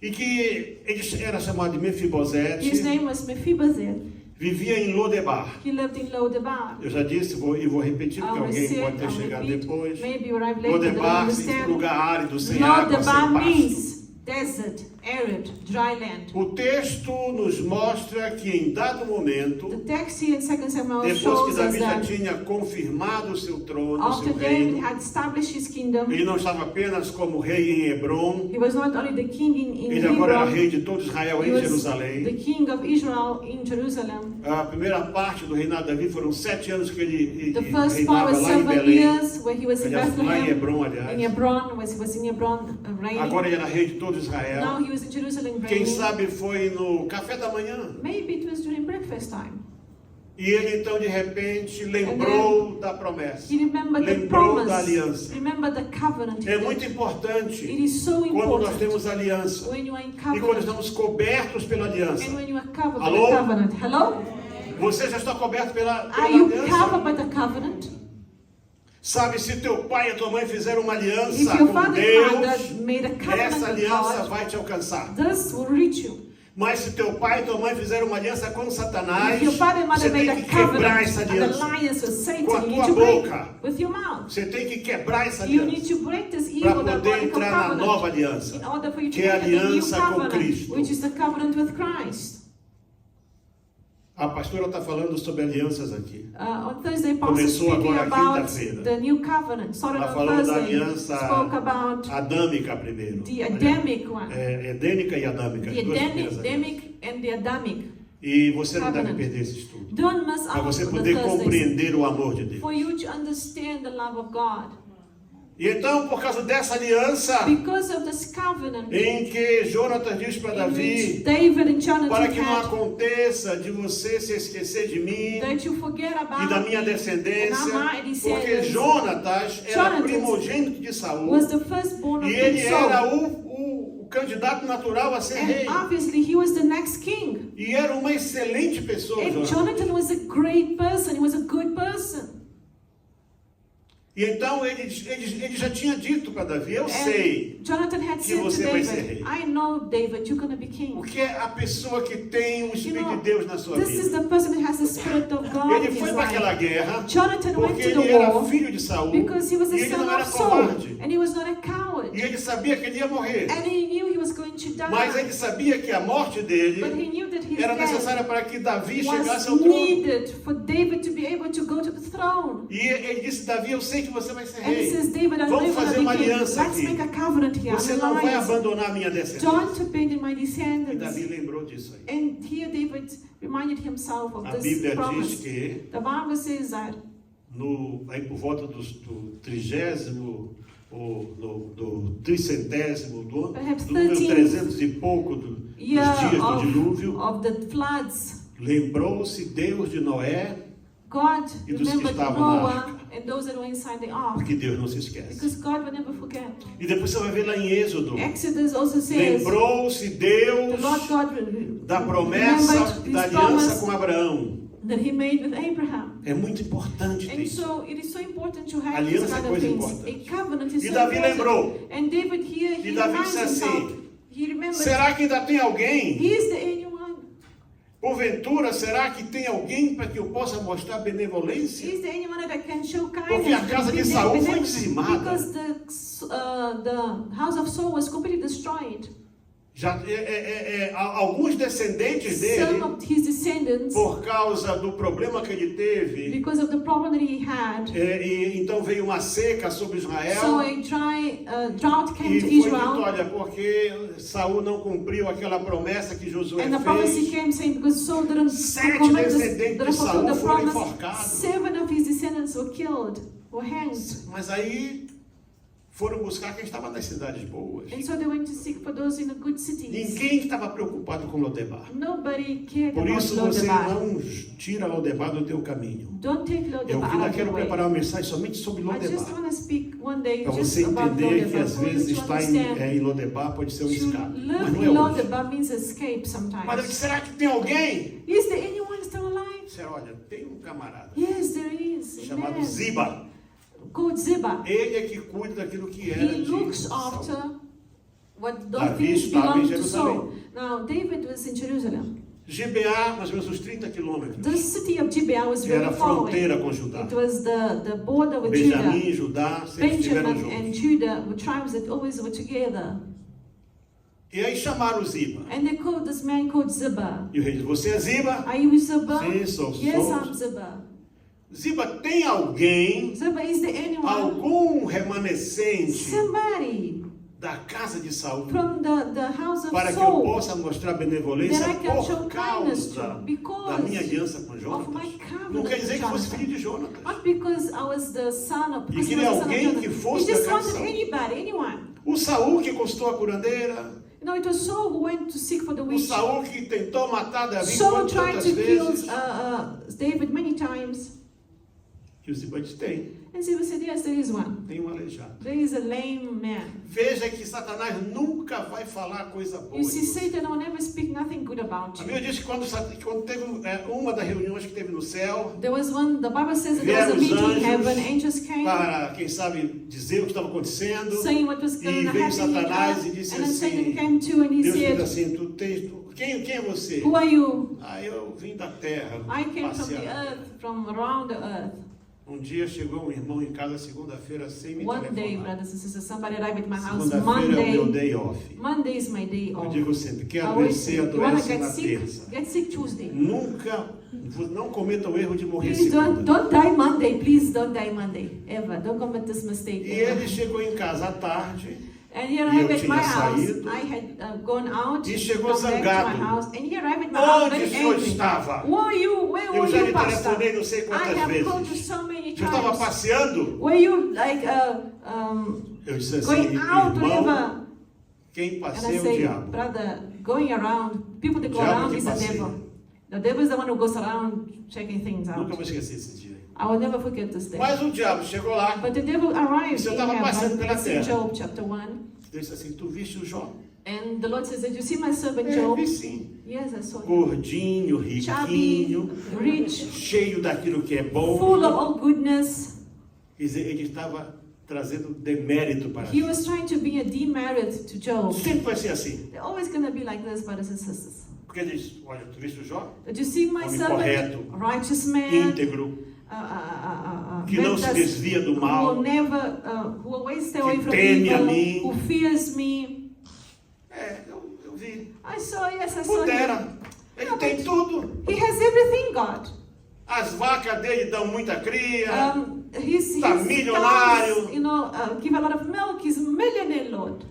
E que ele era chamado de Mefibosete, His name was Mephibosheth. vivia em Lodebar. He lived in Lodebar. Eu já disse e vou repetir, porque I'll alguém say pode it, ter I'll chegado repeat. depois. Maybe you arrive later, they don't Lodebar significa understand. lugar árido, sem água, sem Lodebar pasto. means desert, arid, dry land. O texto nos mostra que em dado momento, The text here in 2 Samuel depois que shows us Davi já that tinha confirmado o seu trono, o after seu David reino, had established his kingdom, ele não estava apenas como rei em Hebron, he was not only the king in ele agora era Hebron, rei de todo Israel he em was the Jerusalém. king of Israel in Jerusalem. A primeira parte do reinado de Davi foram 7 anos que ele The first part reinava was lá em 7 Belém. years where he was in Aliás, lá em Bethlehem, Hebron, in aliás. Hebron, was in Hebron reigning. Agora ele era rei de todo Israel. Now he was in Jerusalem Quem reigning. sabe foi no café da manhã. Maybe it was during breakfast time. E ele então de repente lembrou da promessa. He remembered the Lembrou da promise. aliança. Remember the covenant. É muito importante It is so quando nós important temos aliança when you are in e quando covenant estamos cobertos pela aliança. and when you are covered Alô? by the covenant. Hello? Você já está coberto pela Are you aliança? covered by the covenant? Sabe, se teu pai e tua mãe fizeram uma If aliança your com father and Deus, mother made a covenant essa with aliança God, vai te alcançar. this will reach you. Mas se teu pai e tua mãe fizeram uma aliança com Satanás, If your father and você mother made tem a que quebrar covenant essa and aliança. alliance with Satan, Com a you need tua to break boca. with your mouth. Você tem que quebrar essa You aliança need to break this para evil poder diabolical entrar na nova covenant aliança, in order for you to que é a enter the new aliança com covenant, Cristo. which is the covenant with Christ. A pastora está falando sobre alianças aqui. On Thursday, Pastor Começou speaking agora about quinta-feira. the new covenant. Started Ela on falou da Thursday, aliança spoke about adâmica primeiro. the Adamic one. Edênica e adâmica. The as duas primeiras alianças. Adamic and the Adamic. E você não deve Covenant. perder esse estudo. Don't miss Para out você on the poder Thursdays. compreender o amor de Deus. For you to understand the love of God. E então, por causa dessa aliança, Because of this covenant em que Jonatas diz para in which Davi, David and Jonathan para que não had, aconteça de você se esquecer de mim that you forget about e da minha me descendência, and my porque descendants. Jonatas era Jonatas primogênito de Saul Was the firstborn of e ele King Saul. era o candidato natural a ser rei. And obviously he was the next king. E era uma excelente pessoa, And Jonatas. Jonathan was a great person. He was a good person. E então ele já tinha dito para Davi, eu sei, And Jonathan had que said to você vai ser David, rei. I know, David, you're going to be king. Porque é a pessoa que tem o You Espírito know, de Deus na sua this is vida. the person who has the Spirit of God in Ele his foi para aquela life. guerra Jonathan went porque to ele the era war filho de Saul because he was e the ele son não era of Saul. covarde. And he was not a coward. E ele sabia que ele ia morrer. And he knew he was going to die. Mas ele sabia que a morte But dele he knew that his era death necessária para que Davi was chegasse ao trono. needed for David to be able to go to the throne. E ele disse, Davi, eu sei que você vai ser And he rei. says, David, I know Vamos you're going fazer to uma be king. aliança Let's aqui. make a covenant here. Você an não vai alliance. abandonar a minha descendência. Don't abandon my E descendants. Davi lembrou disso aí. And here David reminded himself of A this Bíblia diz promise. que The Bible says that aí por volta do 30º, ou do 300º, do Perhaps número 13th 300 e pouco dos year dias do dilúvio, of the floods, lembrou-se Deus de Noé, God E dos que remembered estavam na Noah arca. and those that were inside the ark. porque Deus não se esquece. Because God will never forget. E depois você vai ver lá em Êxodo, Exodus also says, lembrou-se the Deus Lord God da promessa, remembered da his aliança promise com Abraão. that he made with Abraham. É muito importante ter And isso. so it is so important to have Aliança these é kind of coisa things. importante. A covenant is E so Davi important. lembrou. And David here, he E Davi reminds disse himself. assim, He remembers, será que ainda tem alguém? is there anyone? Porventura, será que tem alguém para que eu possa mostrar benevolência? Is there anyone that can show kindness? Porque a casa de Saul foi dizimada. Because the house of Saul was completely destroyed. Já, alguns descendentes Some dele, of his descendants, por causa do problema que ele teve, because of the problem that he had, e então veio uma seca sobre Israel. so a drought came E to foi dito, Israel. olha, porque Saul não cumpriu aquela promessa que Josué And the prophecy fez. came saying, because Saul didn't Sete fulfill descendentes de Saul the foram promise, enforcados. 7 of his descendants were killed, were hanged. Mas aí foram buscar quem estava nas cidades boas. And so they went to seek for those in the good cities. Ninguém estava preocupado com Lodebar. Nobody cared Por about isso você Lodebar. não tira Lodebar do teu caminho. Don't take Eu Lodebar ainda out of quero the way. preparar uma mensagem somente sobre I just Lodebar. want to speak one day Para just você about entender que Lodebar, às for you vezes to estar understand. em Lodebar pode ser um escape. To Mas live não in é hoje. Lodebar means escape sometimes. Mas será que tem alguém? Is there anyone still alive? Você olha, tem um camarada Yes, there is. chamado Amen. Ziba. Called Ziba. Ele é que cuida daquilo que era He de looks Saul. after what those Davi things estava em belong to Jerusalém. Saul. Now, David was in Jerusalem. Gibeá, mais ou menos uns 30 quilômetros. The city of Gibeah was Que very era a far away. fronteira com Judá. It was the border with Judah. Benjamim e Judá sempre estiveram Benjamin and juntos. Judah were tribes that always were together. E aí chamaram Ziba. And they called this man called Ziba. E o rei disse, você é Ziba? Are you Ziba? Sim, sou. Yes, I'm Ziba. Ziba, tem alguém, Ziba, is there anyone? algum remanescente Somebody da casa de Saul from the house of para que eu Saul possa mostrar benevolência that I can show por kindness causa to, because da minha aliança com of Jonatas? my covenant Não quer dizer que with fosse Jonathan. filho de Jonatas. Not because I was the son of, because he queria was the son of alguém Jonathan. que fosse He just da casa de wanted Saul. anybody, anyone. O Saul que consultou a curandeira, You know, it was Saul who went to seek for the o witch. Saul que tentou matar Davi Saul quantas tried outras to kill vezes. David many times. E o Ziba disse, tem And Ziba said, yes, there is one. um aleijado. There is a lame man. Veja que Satanás nunca vai falar coisa boa. You de see, você. Satan will never speak nothing good about A you. Bíblia diz que quando teve uma das reuniões que teve no céu, There was one, the Bible says that there was a vieram os meeting in heaven, anjos angels came, para, quem sabe, dizer o que estava acontecendo. saying what was going E to veio happen in Satanás earth. e disse And then Satan assim, came too and he Deus diz said, assim, quem é você? who are you? Ah, eu vim da terra, I came from the passear. earth, from around the earth. Um dia chegou um irmão em casa, segunda-feira, sem me One day, telefonar. brothers and sisters, somebody arrived at my house Segunda-feira é o meu Monday. day off. Monday is my day Eu off. digo sempre, quem I always adoecer, say, you want to adoece na get terça. sick? Get sick Tuesday. Nunca, não cometa o erro de morrer Please segunda. don't die Monday. Please don't die Monday. Ever. Don't commit this mistake. E ever. ele chegou em casa à tarde, And he eu arrived at tinha my house. saído. I had gone out. E chegou come back to my zangado. house. And he arrived at my house onde o very senhor angry. estava? Where Eu were já you, lhe pastor? telefonei não sei I quantas have called you vezes. so many Eu estava times. passeando. Were you like Eu disse assim, going out irmão, whenever? quem And I passeia é o say, diabo. brother, going around, people that go Diabo around que is the passeia. devil. The devil is the one who goes around checking things Nunca out. vou esquecer esse dia. I will never forget this day. Mas o diabo chegou lá, But the devil arrived Isso eu in estava passando heaven. pela That's in terra. Job chapter 1. disse assim, tu viste o Jó? And the Lord says, did you see my servant É, Job? vi sim. Yes, I saw him. Gordinho, Chubby, riquinho, rich, cheio daquilo que é bom. full of all goodness. Quer dizer, ele estava trazendo demérito para He Jó. was trying to be a demerit to Job. Sempre vai ser assim. They're always going to be like this, brothers and sisters. Porque ele diz, olha, tu viste o Jó? Did you see my Homem servant? correto, Righteous man. íntegro, que não se desvia do Who mal, will never, who always stay away que from teme a evil, mim. who fears me. Eu vi. I saw, yes, I saw him. Pudera. Ele tem tudo. He has everything, God. As vacas dele dão muita cria. His Tá milionário. cows, give a lot of milk. He's a millionaire, Lord.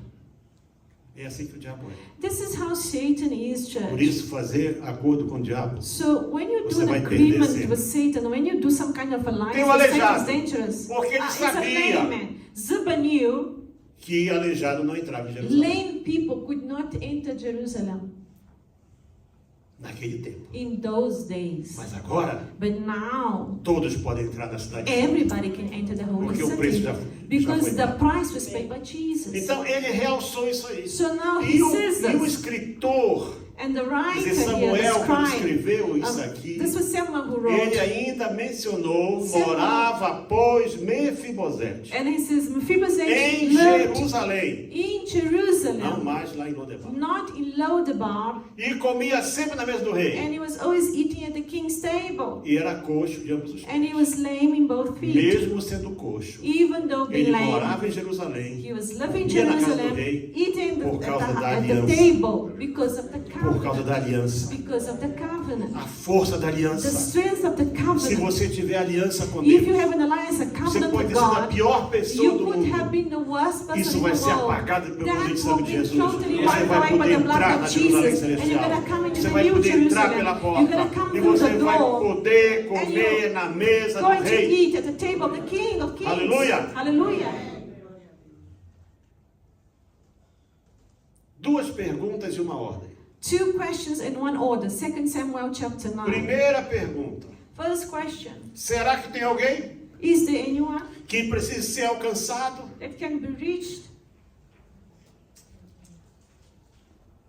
É assim que o diabo é. This is how Satan is, Por church. isso, fazer acordo com o diabo. So when you do Você an vai perder agreement sempre. with Satan, when you do some kind of alliance Tem um with Satan, aleijado. it's dangerous. Porque ele It's a sabia. lame man. Ziba knew Que aleijado não entrava em Jerusalém. lame people could not enter Jerusalem Naquele tempo. in those days. Mas agora, But now, todos podem entrar na cidade. everybody can enter the holy Porque o preço city já because foi the pago. price was paid by Jesus. Então ele realçou isso aí. So now E he o, says e o this. escritor And the writer Quer dizer, here, the Samuel, quando scribe, escreveu isso aqui, this was Samuel who ele wrote. ainda mencionou, Samuel. morava, pois, Mefibosete, And he says, Mephibosheth em lived Jerusalém, in não Jerusalem, mais lá em Lodebar. not in Lodebar, E comia sempre na mesa do rei. and he was always eating at the king's table. E era coxo de ambos os And he pés. was lame in both feet. Mesmo sendo coxo, Even though being ele lame, morava em Jerusalém, he was living in ia na casa do Jerusalem, rei eating por causa da at the aliança. table because of the por causa covenant. da aliança. Because of the covenant. A força da The aliança. strength of the Se covenant. você tiver aliança com If you Deus, have an alliance, a você covenant pode with ter sido a God, pior pessoa you do could have mundo. been the worst person Isso in vai the ser world. apagado pelo poder de That sangue will de be Jesus. totally Você wiped vai away by poder the blood entrar of na Jerusalém Jesus. And you're Celestial. going to come into Você the vai new poder entrar Jerusalem. pela You're going to porta. come E through você the vai door. poder comer na mesa do Going to rei. eat at the table of the King of Kings. Aleluia. Hallelujah. Duas perguntas e uma ordem. Two questions in one order. 2 Samuel chapter 9. Primeira pergunta. First question. Será que tem alguém Is there anyone que precisa ser alcançado? that can be reached?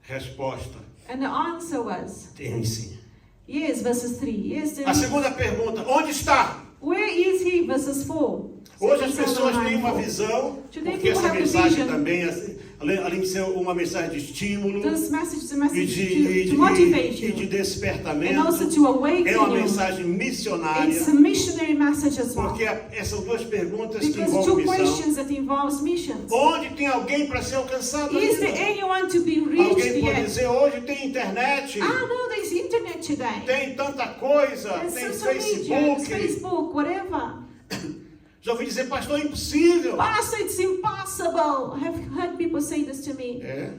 Resposta. And the answer was, Tem sim. yes, verses 3. Yes, there A is. segunda pergunta. Onde está? Where is he? Verses 4. Hoje as 2 Samuel pessoas 9, têm uma 4. visão, Today porque essa people have a mensagem vision. também, além de ser uma mensagem de estímulo This message is a e message to motivate de you despertamento, and also to awaken é uma you. mensagem missionária, It's a missionary message as well. porque essas duas perguntas que Because envolvem two missão. questions that involves missions. Onde tem alguém para ser alcançado? Is there ainda? anyone to be reached Alguém pode yet? dizer, hoje tem internet, Ah, no, there's internet today. tem tanta coisa, There's tem social media, Facebook. Facebook, whatever. Já ouvi dizer, pastor, é impossível. Pastor, it's impossible. I have heard people say this to me. É,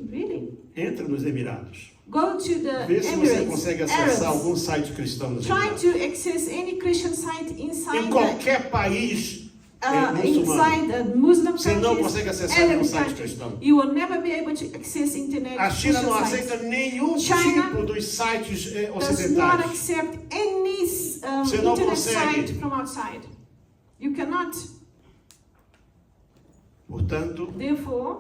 Really? entra nos Emirados. Go to the Vê se você Emirates, consegue acessar Arabs. algum site cristão nos Try Emirados. to access any Christian site inside Em qualquer país muçulmano. inside the Muslim Você não countries, consegue acessar Arab nenhum site countries. cristão. You will never be able to access internet. A China não Christian sites. aceita nenhum China tipo dos sites Does not ocidentais. accept any Você não internet consegue. site from outside. You cannot. Portanto, Therefore,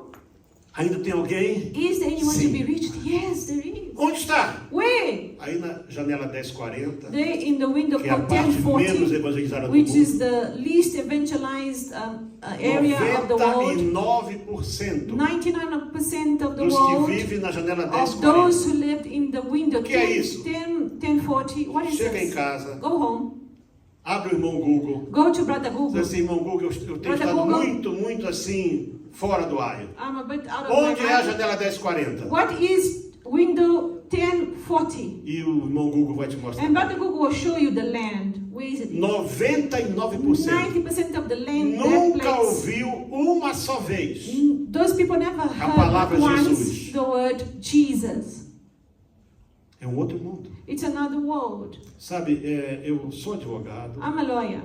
ainda tem alguém? is there anyone Sim. to be reached? Yes, there is. Onde está? Where? Aí na janela 1040, There in the window que é a called parte menos 1040, evangelizada do which mundo. is the least evangelized area of the world. 99% 99% of the dos que world vivem na janela of those 1040. who lived in the window Que é isso? 1040. What is Chega em this? casa, Go home. abre o irmão Google. Go to Brother Diz Google. assim, irmão Google, eu tenho Brother estado Google. muito assim, fora do ar. I'm a bit out of Onde my é a mind. janela 1040? What is window 1040? E o irmão Google vai te mostrar. And Brother Google will show you the land. Where is it? 99% 90% of the land, that nunca place. ouviu uma só vez Those people never palavra heard once Jesus. the word Jesus. É um outro mundo. It's another world. Sabe, eu sou advogado. I'm a lawyer.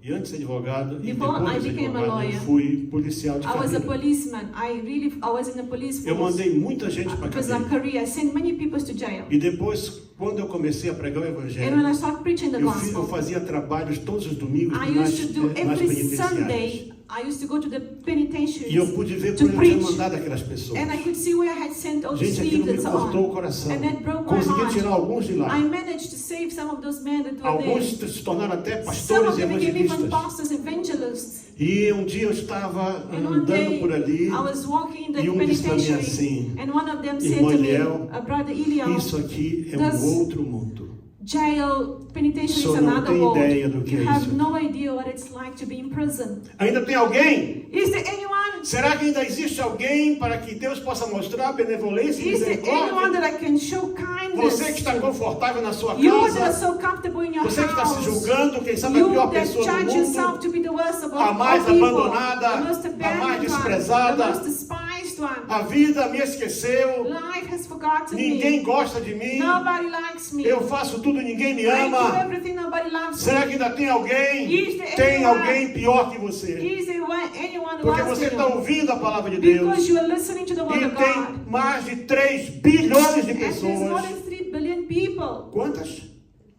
E antes de ser advogado, e Before depois I de ser became a advogado, eu lawyer, fui policial de I was a carreira. policeman. I was in the police Eu force. mandei muita gente para It was a cadeia. career. I sent many people to jail. E depois, quando eu comecei a pregar o And when I evangelho, started preaching the eu gospel, fazia trabalhos todos os domingos I nas used to do every penitenciárias. Sunday. I used to go to the E eu penitentiaries pude ver to por onde eu tinha preach. mandado aquelas pessoas. And I could see where I had sent all the Gente, aquilo sleeves me and so cortou o on. coração. And that broke my Consegui heart. tirar alguns de lá. I managed to save some of those men that were Alguns there. se tornaram até Some pastores of e them became even evangelistas. pastors, evangelists. E um dia eu estava And one andando day por ali. I was walking in the E disse para mim penitentiary, assim, and one of them said irmão to me, Eliel, Brother Eliel, Isso aqui é Does- um outro mundo. jail, penitentiary is O senhor não another tem world. ideia do que You é have isso. no idea what it's like to be in prison. Ainda tem alguém? Is there anyone? Será que ainda existe alguém para que Deus possa mostrar benevolência e Is there anyone misericórdia? that I can show kindness? Você que está confortável na sua You that are casa, so comfortable in your você que está se house. julgando, quem sabe a You pior that pessoa do judge yourself mundo, to be the worst of a all mais people, abandonada, the most a abandoned mais one, desprezada. the most despised one. a vida me esqueceu, Life has forgotten ninguém me. gosta de mim, Nobody likes me. eu faço tudo, ninguém me I do ama. everything, nobody loves Será me. que ainda tem alguém? Is there Tem anyone? alguém pior que você. Is there anyone who Porque loves você está you? ouvindo a palavra de Deus. Because you are listening to the word E of tem God. mais de 3 bilhões de And there's more pessoas. than 3 billion people. Quantas?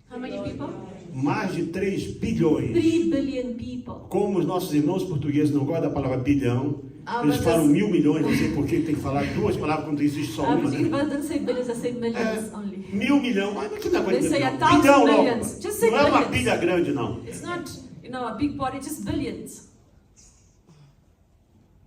How many people? Mais de 3 bilhões. 3 billion people. Como os nossos irmãos portugueses não gostam da palavra bilhão, eles mas falam 1.000 milhões, não sei por que tem que falar 2 palavras quando existe só uma, But né? rather than say billions, I say millions only. 1.000 milhões, mas que negócio They de say bilhão? 1,000 Bilhão logo. millions. Just say Não é uma billions. pilha grande, não. It's not, a big body, just billions.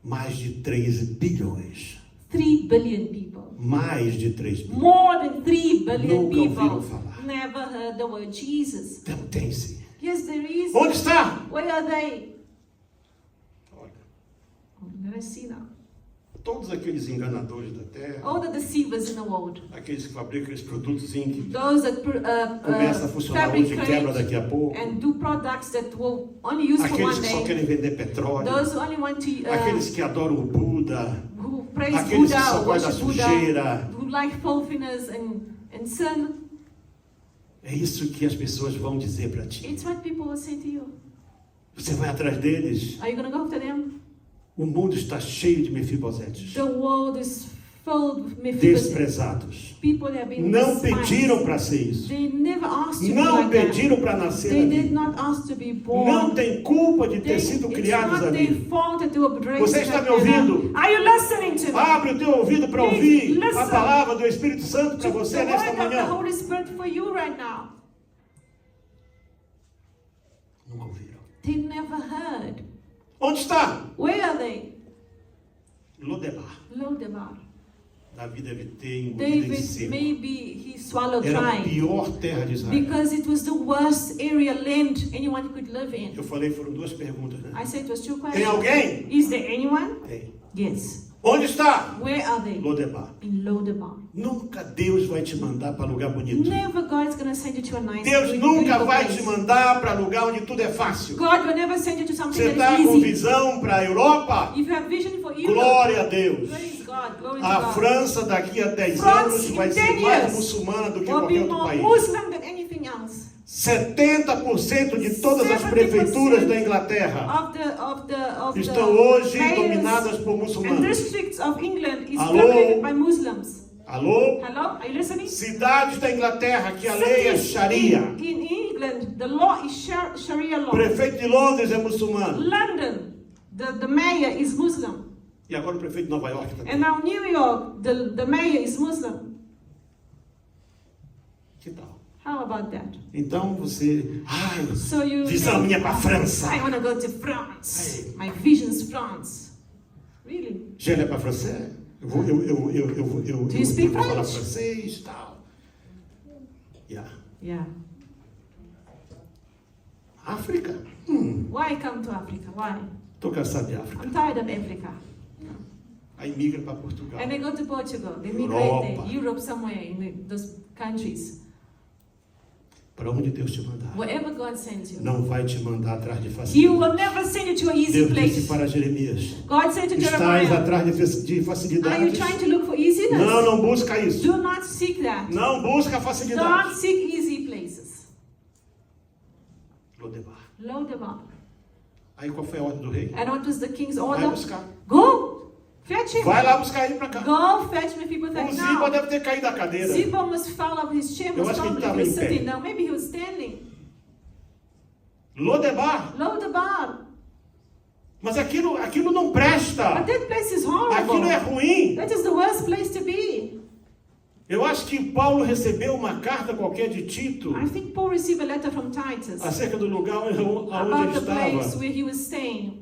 Mais de 3 bilhões. 3 billion people. Mais de 3 bilhões. More than 3 billion Nunca ouviram people falar. never heard the word Jesus. Então tem sim. Yes, there is. Onde está? Where are they? Olha, Let us see now. todos aqueles enganadores da terra, All the deceivers in the world. aqueles que fabricam aqueles produtos que Those that começa a funcionar hoje e quebra fabricate daqui a pouco. and do products that will only use for Aqueles one que só day. querem vender petróleo. Those who only want to, Aqueles que adoram o Buda. who praise Aqueles que Buddha, só or gostam da worship Buddha, sujeira. who like filthiness and sin. É isso que as pessoas vão dizer para ti. It's what people will say to you. Você vai atrás deles. Are you going to go after them? O mundo está cheio de Mefibosetes. The world is filled with Mephibosheth. Desprezados. People have been Não despised. pediram para ser isso. They never asked to be Não like that. pediram para nascer They did ali. not ask to be born. Não tem culpa de ter They, sido it's criados not their ali. fault that they were raised Você in está me that manner. ouvindo? Are you listening to me? Abre o teu ouvido para Please, ouvir a listen. palavra do Espírito Santo para The você word nesta of the manhã. Holy Spirit for you right now. Nunca ouviram. They never heard. Onde está? Where are they? Lodebar. Lodebar. Davi deve ter engolido em David, seco. maybe he swallowed Era a dry. pior terra de Israel. Because it was the worst area land anyone could live in. Eu falei, foram 2 perguntas, né? I said it was 2 Tem questions. alguém? Is there anyone? Tem. Yes. Onde está? Where are they? Lodebar. In Lodebar. Nunca Deus vai te mandar para lugar bonito. Never God's going to send you to a nice Deus nunca beautiful vai place. te mandar para lugar onde tudo é fácil. God will never send you to something Você that está is com easy. visão para a Europa? If you have vision for Europe, Glória a Deus. praise God, glory to A God. França daqui a 10 France, anos vai in ser 10 mais years, muçulmana do que will be qualquer outro more país. Muslim than anything else. 70% de todas as prefeituras da Inglaterra Of the estão hoje mayors dominadas por and muçulmanos. districts of England is Alô? dominated by Muslims. Alô? Hello, are you listening? Cidades da Inglaterra que a lei é Cities Sharia. in England, the law is Sharia law. Prefeito de Londres é muçulmano. London, the mayor is Muslim. E agora o prefeito de Nova York também. And now New York, the mayor is Muslim. Que tal? How about that? Então você... Ai, So you visão think, minha para a França. I want to go to France. My vision's France. Really? Já é para francês? Eu vou Do you speak falar French? francês e tal. Yeah. Yeah. África? Why come to Africa? Why? Estou cansado de África. I'm tired of Africa. Aí migra para Portugal. And they go to Portugal. They migrate Europa. there. Europe, somewhere in those countries. Para onde Deus te mandar. Wherever God sends you. Não vai te mandar atrás de He facilidade. will never send you to an easy Deus disse place. para Jeremias. God said to Estás Jeremiah, atrás de are you facilidades? trying to look for easiness? Não busca isso. Do not seek that. Não busca Don't facilidade. seek easy places. Lodebar. Lodebar. Aí qual foi a ordem do rei? And what was the king's Vai order? buscar. Go! Fetch him. Vai lá buscar ele para cá. Go fetch me people O that Ziba now. deve ter caído da cadeira. Ziba almost fell off his chair. Eu Most acho que ele probably he was estava em pé. sitting down. Maybe he was standing. Lodebar. Lodebar. Mas aquilo não presta. But that place is Aquilo é horrible. ruim. That is the worst place to be. Eu acho que Paulo recebeu uma carta qualquer de Tito I think Paul received a letter from Titus acerca do lugar onde about ele the place estava. where he was staying.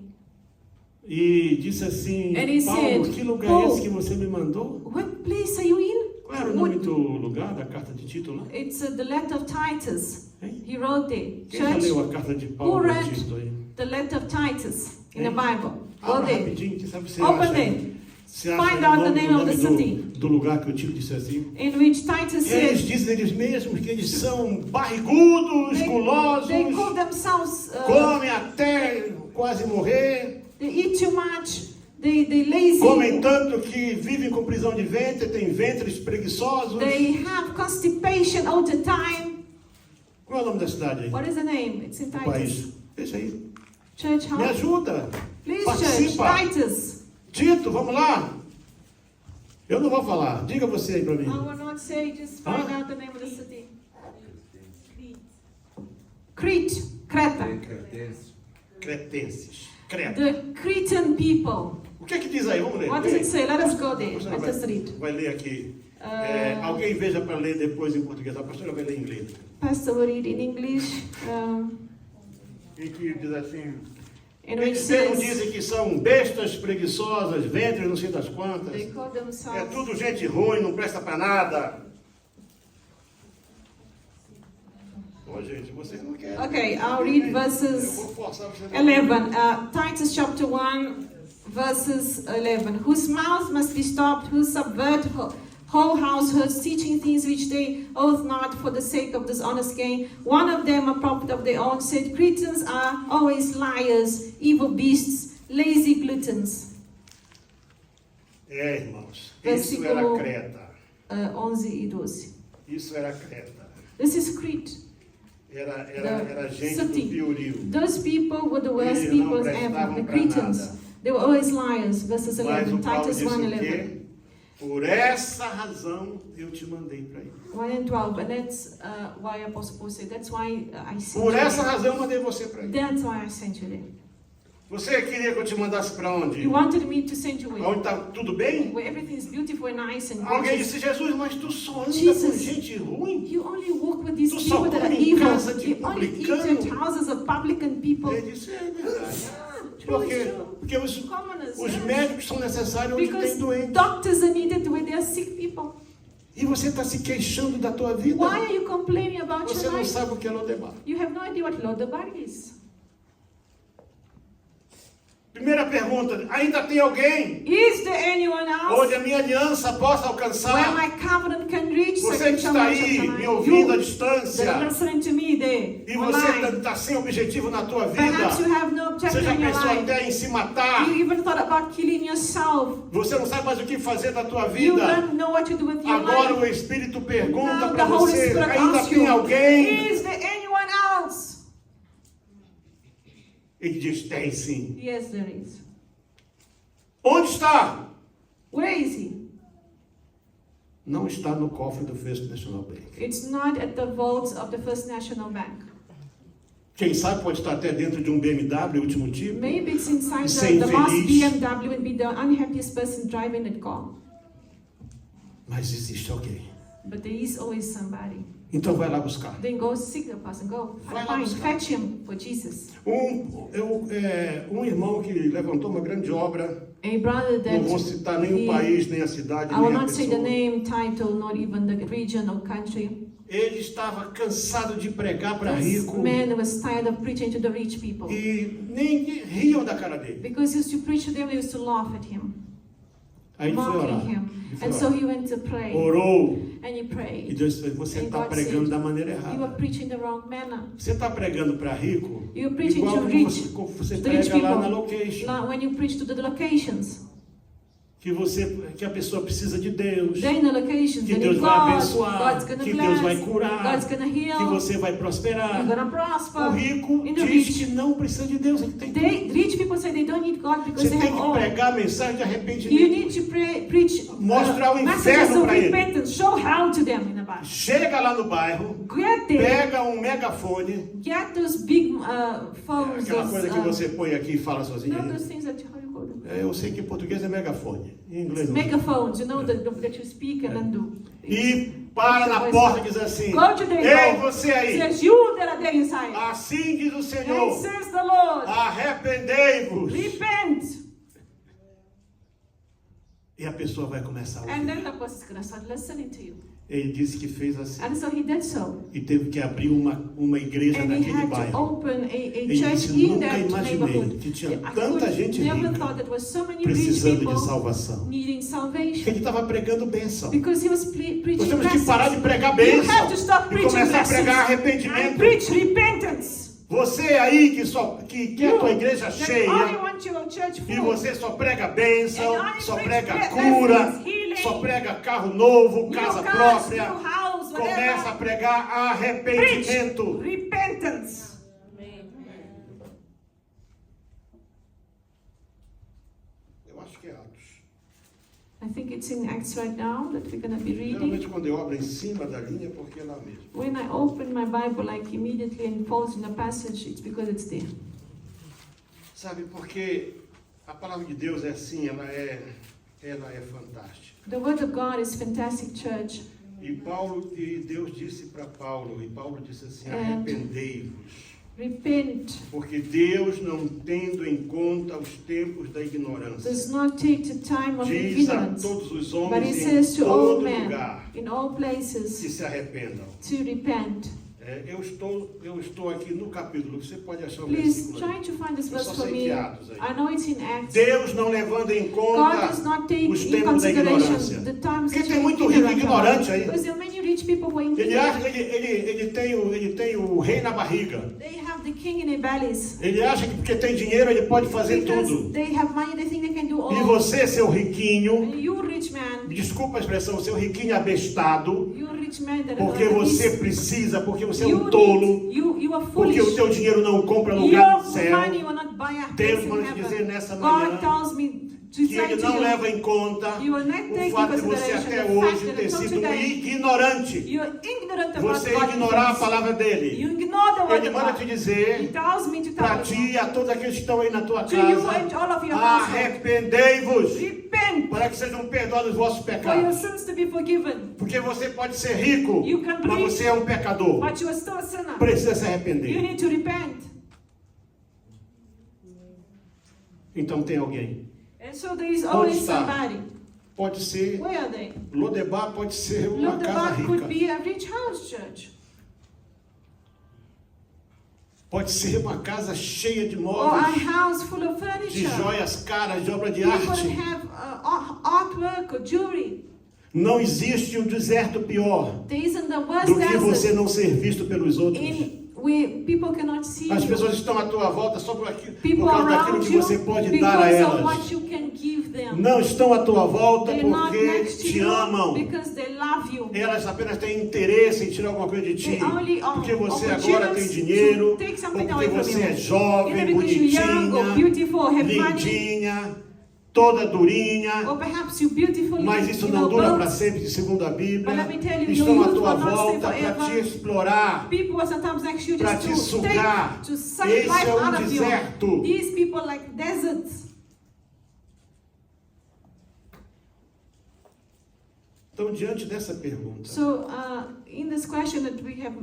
E disse assim, And he Paulo, said, que lugar Paul, é esse que você me mandou? What place are you in? Qual era o nome do lugar da carta de Tito lá? It's the letter of Titus. Hein? He wrote there. Quem já Church, leu a carta de Paulo who a read Tito aí? the letter of Titus in the Hein? Bible? Go Abra there. rapidinho, que sabe se você Open acha there. aí. Você Find acha out o the nome, name o of the nome city. do lugar que o Tito disse assim? In which Titus Eles said, dizem eles mesmos que eles são barrigudos, gulosos, they call themselves, comem até quase morrer, they eat too much, they lazy, comem tanto que vivem com prisão de ventre, têm ventres preguiçosos. they have constipation all the time. Qual é o nome da cidade aí? What is the name? It's in Do Titus. país? Deixa aí. Church, Me how? ajuda. Please, Participa. church, Titus. Tito, vamos lá. Eu não vou falar. Diga você aí para mim. I will not say, just find Huh? out the name of the city. Crete, Creta. Cretenses. Creta. The Cretan people. O que é que diz aí? Vamos ler. What does it say? Let us go there. Pastora Let us read. vai ler aqui. Alguém veja para ler depois em português. A pastora vai ler em inglês. Pastor will read in English. E que diz assim... And it Eles não says, dizem que são bestas preguiçosas, ventres não sei das quantas. they call É themselves. tudo gente ruim, não presta para nada. Ô, gente, vocês não querem. Okay, I'll read verses Eu vou forçar vocês. 11. Titus chapter 1, verses 11. Whose mouth must be stopped, who subvert whole households, teaching things which they ought not for the sake of dishonest gain. One of them, a prophet of their own, said, Cretans are always liars, evil beasts, lazy gluttons. Irmãos, isso Versículo- era Creta. 11 e 12. Isso era Creta. This is Crete. Era gente do city. piorio. Those people were the worst Eles não people ever, prestavam the pra Cretans. nada. They were always liars. Verses Mas 11, o Paulo Titus disse 1, o 11. quê? Por essa razão eu te mandei para ele. 1 and 12, and that's why Apostle Paul said, that's why I sent Por you essa there. razão eu mandei você para ele. That's why I sent you there. Você queria que eu te mandasse para onde? You wanted me to send you Onde where? está tudo bem? Where everything is beautiful and nice and Alguém gorgeous. disse, Jesus, mas tu só anda com Jesus. gente ruim? You only walk with these Tu só people that are come em evil. casa de You only eat publicano. at houses of publican people. Ele disse, é verdade. True, Por quê? true. Porque os Commoners, os yes. médicos são necessários onde tem Because doente. doctors are needed where there are sick people. E você está se queixando da tua vida. Why are you complaining about Você your não life? sabe o que é Lodebar. You have no idea what Lodabar is. Primeira pergunta, ainda tem alguém Is there anyone onde else a minha aliança possa where alcançar? my covenant can reach? Você que está aí me ouvindo à distância They're listening to me there. e você online. está sem objetivo na tua Perhaps you vida. have no Você objective já in your pensou life. até em se matar? You even thought about killing yourself. Você não sabe mais o que fazer da tua You vida. don't know what to do with your Agora o life. Espírito pergunta Now para the Holy você, Spirit ainda asks tem you, alguém? is there anyone else? Ele diz, tem sim. Yes, there is. Onde está? Where is he? Não está no cofre do First National Bank. It's not at the vaults of the First National Bank. Quem sabe pode estar até dentro de um BMW último tipo. Maybe it's inside Sem the last feliz. BMW and be the unhappiest person driving that car. Mas existe alguém. But there is always somebody. Então vai lá buscar. Then go seek the person. Go Vai lá find, buscar. fetch him for Jesus. Um irmão que levantou uma grande obra, A brother não vou that citar nem o país, nem a cidade, I will nem a not say the pessoa. name, title, not even the region or country. Ele estava cansado de pregar para This rico man was tired of preaching to the rich people. e nem riam da cara dele. Because he used to preach to them, they used to laugh at him, Aí ele foi orar. mocking him. Ele foi And so orar. he went to pray. Orou And he e prayed. Deus disse, você And está God pregando said, da maneira You are errada. preaching the wrong manner. Você está pregando para rico, You're preaching igual to como rich, você to the rich prega lá na people. location. Now, when you preach to the locations, Que a pessoa precisa de Deus, they're in the locations, que they Deus need vai God, abençoar, God's gonna que Deus vai bless, curar, God's gonna que heal, você vai prosperar. you're gonna O prosper. rico In the diz rich, que não precisa de Deus, ele tem tudo. rich people say they don't need God because Você they tem have que all. pregar a mensagem de You arrependimento. need to preach Mostrar o messages inferno of pra ele. repentance. Show how to them in the Bible. Chega lá no bairro, Get there. pega um megafone, Get those big phones. aquela Those, coisa que você põe aqui e fala sozinho. know those things that how you call them? Eu sei que em português é megafone, em inglês não. Megaphones, you know that you speak and then do. E para na porta e diz assim, Go to the ei, door. você aí, Says you that are there inside. assim diz o And Senhor, says the Lord, arrependei-vos. repent. E a pessoa vai começar a And ouvir. then the person is going to start listening to you. Ele disse que fez assim. And so he did so. E teve que abrir uma igreja And he naquele had to bairro. open a Ele church disse, in nunca that imaginei neighborhood. que tinha I tanta could gente never rica thought that there was so many rich precisando de people salvação. needing salvation. Ele estava pregando bênção. Because he was Nós preaching temos que parar de blessings. pregar You bênção have to stop e preaching começar a pregar blessings and arrependimento. preach repentance. Você aí que quer a tua igreja that only cheia want your church e full. você só prega bênção, And only só preach prega blessings, cura, healing, só prega carro novo, New casa cars, própria. new house, Começa whatever. a pregar Preach arrependimento. repentance. Eu acho que é Atos. I think it's in Acts right now that we're going to be reading. Geralmente quando eu abro em cima da linha, é porque é lá mesmo. When I open my Bible, like immediately and falls in the passage, it's because it's there. Sabe, porque a palavra de Deus é assim, ela é fantástica. The Word of God is fantastic, church. E Deus disse para Paulo, e Paulo disse assim, arrependei-vos. Repent. Porque Deus, não tendo em conta os tempos da ignorância, Does not take the time of diz a ignorance, todos os but He homens says em to all todo men, lugar in all que places, se arrependam. to repent. Eu estou aqui no capítulo, você pode achar o Please versículo aí. try to find this Eu verse só for sei me. que Atos aí. I know it's in Acts. Deus não levando em God conta does not take os in tempos da ignorância. consideration the times Porque that tem you're muito rico ignorante aí. Because there are many rich people who are Ele ignorant. acha que ele tem o rei na barriga. They have the king in their bellies. Ele acha que porque tem dinheiro ele pode fazer Because tudo. they have money, they think they can do all. E você, seu riquinho, And you rich man, desculpa a expressão, seu riquinho abestado, you rich man that porque are você this, precisa, porque você é you um tolo, rich, you are porque foolish. o teu dinheiro não compra lugar Your no céu. money will not buy a Deus place in manda te dizer heaven. nessa manhã God tells me to que say ele to não you, leva em conta you will not o take fato in de você consideration até the fact hoje that ter until sido today ignorante. you are ignorant about Você God. ignorar a palavra dele. You ignore the word Ele of manda God. te He dizer tells me to para tell ti you, e a todos aqueles que estão aí na tua to you and casa, all of your household, arrependei-vos, repent para que sejam perdoados os vossos for your pecados. sins to be forgiven. Porque você pode ser rico, You can mas be você é um pecador. But you are still a sinner. Precisa se You arrepender. need to repent. Então tem alguém. And so there is always está? somebody. Pode ser, Where are they? Lodebar pode ser uma casa Lodebar could rica. be a rich house, church. Pode ser uma casa cheia de Or a móveis, house full of de furniture. joias caras, de obra de People that arte. have artwork or jewelry. Não existe um deserto pior There isn't the worst do que você desert não ser visto pelos outros. where people cannot see As you. pessoas estão à tua volta só por People causa daquilo around que you você pode dar a because of elas. what you can give them. Não estão à tua volta They're not porque next to te you amam. because they love you. Elas apenas têm interesse em tirar alguma coisa de ti. They only Porque você agora tem opportunities dinheiro, to take ou something porque away from você you. é jovem, Either because you're young or bonitinha, beautiful, have money, lindinha, toda durinha. or perhaps you're beautiful, Mas isso you não know, dura para built. sempre, segundo a Bíblia. But let me tell you, Estão your à youth tua will not stay volta para te forever. explorar, People will sometimes ask you para just te to sugar. take, to suck Esse life é out um of you. deserto. These people like deserts. Então, diante dessa pergunta, So, in this question that we have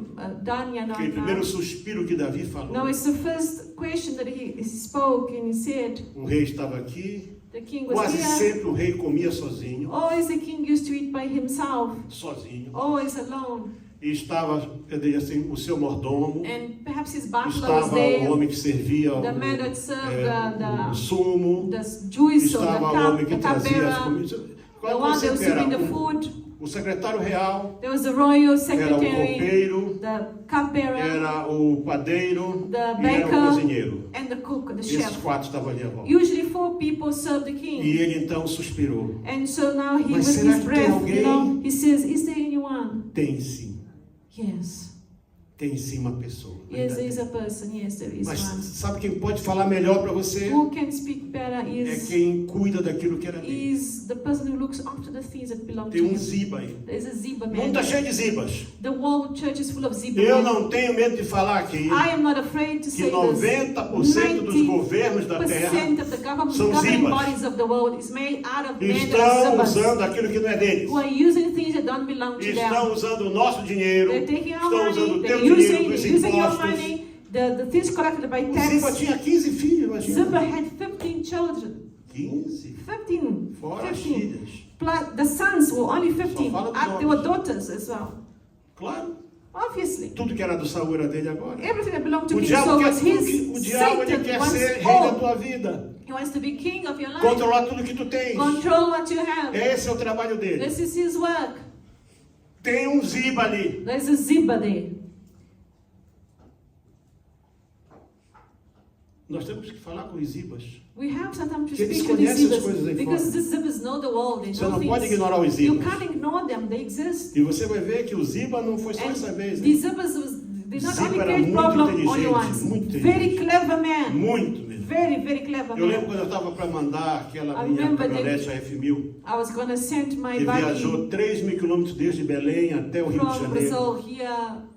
done here aquele now, primeiro suspiro que Davi falou, now it's the first question that he spoke and he said, o rei estava aqui, the king was quase here. sempre o rei comia sozinho, Always the king used to eat by himself, sozinho, always alone. e estava, eu diria assim, o seu mordomo, And perhaps his butler was estava there, o homem que servia the man that served o sumo, the juice or estava o homem que the trazia as cupbearer, comidas. the one that was serving the Era food. o secretário real, There was the royal era o secretary, copeiro, the cupbearer, era o padeiro the e era o baker, cozinheiro. and the cook, the Esses chef. quatro estavam ali à volta. Usually 4 people serve the king. E ele então suspirou. And so now he, Mas with será his que tem breath, alguém? he says, is there anyone? Tem sim, Yes. tem sim uma pessoa. Yes, Ainda there is tem. a person. Yes, there is Mas one. sabe quem pode falar melhor para você? Who can speak better É is quem cuida daquilo que era dele. is the person who looks after the things that belong to Tem um him. Ziba aí. There's a Ziba O mundo man. está cheio de Zibas. The whole church is full of Ziba Eu men. não tenho medo de falar aqui I am not afraid to que say 90% dos this. governos da Terra 90% of the são governing Zibas. bodies of the world is made out of men that estão are Zibas, usando aquilo que não é deles. who are using things that don't belong to them. Estão usando o nosso dinheiro. They're taking our Estão usando money, o teu they're dinheiro dos using your impostos. money, the things collected by O Ziba tax. tinha 15 filhos, imagina. Ziba had 15 children. 15? 15. Fora as 15. filhas. Plus, the sons were only 15. fala dos There were homens. daughters as well. Claro. Obviously. Tudo que era do Saul era dele agora. Everything that belonged to O King diabo Saul quer, was his. o diabo ele Satan quer wants ser rei da all. tua vida. He wants to be king of your life. Controlar tudo que tu tens. Control what you have. Esse é o trabalho dele. This is his work. Tem um Ziba ali. There's a Ziba there. Nós temos que falar com os Zibas. We have sometimes to Que eles speak to these conhecem as coisas Zibas aí because fora. these Zibas know the world. They Você know não pode things. ignorar os You Zibas. can't ignore them. They exist. E você vai ver que o Ziba não foi só And essa vez. these Zibas did not Ziba only era create muito problem inteligente, only once. muito Very inteligente. clever man. Muito mesmo. Very, very clever Eu lembro man. quando eu estava para mandar aquela I minha remember caminhonete F1000, I was going to send my que buggy viajou 3 mil quilômetros desde Belém até o Rio de from Janeiro. Brazil here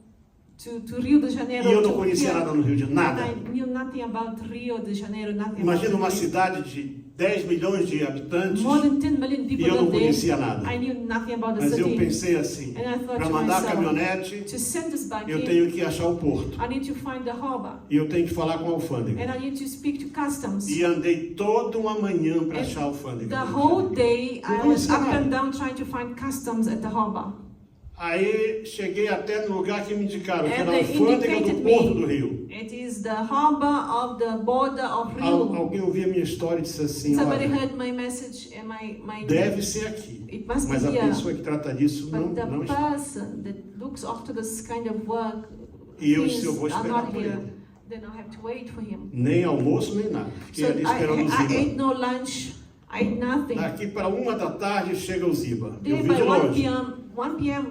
to Rio de Janeiro. E eu não to conhecia here. nada no Rio de Janeiro, And nada. I knew nothing about Rio de Janeiro, nothing Imagina about uma Rio. cidade de 10 milhões de habitantes More than 10 million e people eu não live conhecia there. nada. I knew nothing about the Mas eu city. pensei assim, And I thought para to mandar a myself, caminhonete, to send this eu buggy, tenho que achar o porto. I need to find the harbor. E eu tenho que falar com a alfândega. And I need to speak to customs. E andei toda uma manhã para And achar a alfândega. The whole day Não I was conhecia up nada. and down trying to find customs at the harbor. Aí cheguei até no lugar que me indicaram, que And era a they alfândega indicated do Porto me. do Rio. It is the harbor of the border of Rio. Alguém ouvia a minha história e disse assim, Somebody olha, heard my message and my deve ser aqui. It must Mas be a here. pessoa que trata disso não, But the não está. person that looks after this kind of work E eu things disse, eu vou are esperar not por here. ele. Then I have to wait for him. Nem almoço, nem nada. Fiquei So ali esperando o I ate Ziba. no lunch. I ate nothing. Daqui para 1 da tarde chega o Ziba. Eu Then vi by de 1 longe. p.m.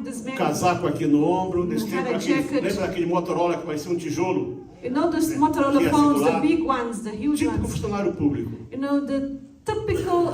this man, Casaco aqui no ombro, desse Had tempo a aquele, jacket. lembra daquele Motorola que parecia um tijolo? you know those Motorola que é phones, the circular. big ones, the huge Típico ones. funcionário público. You know, the typical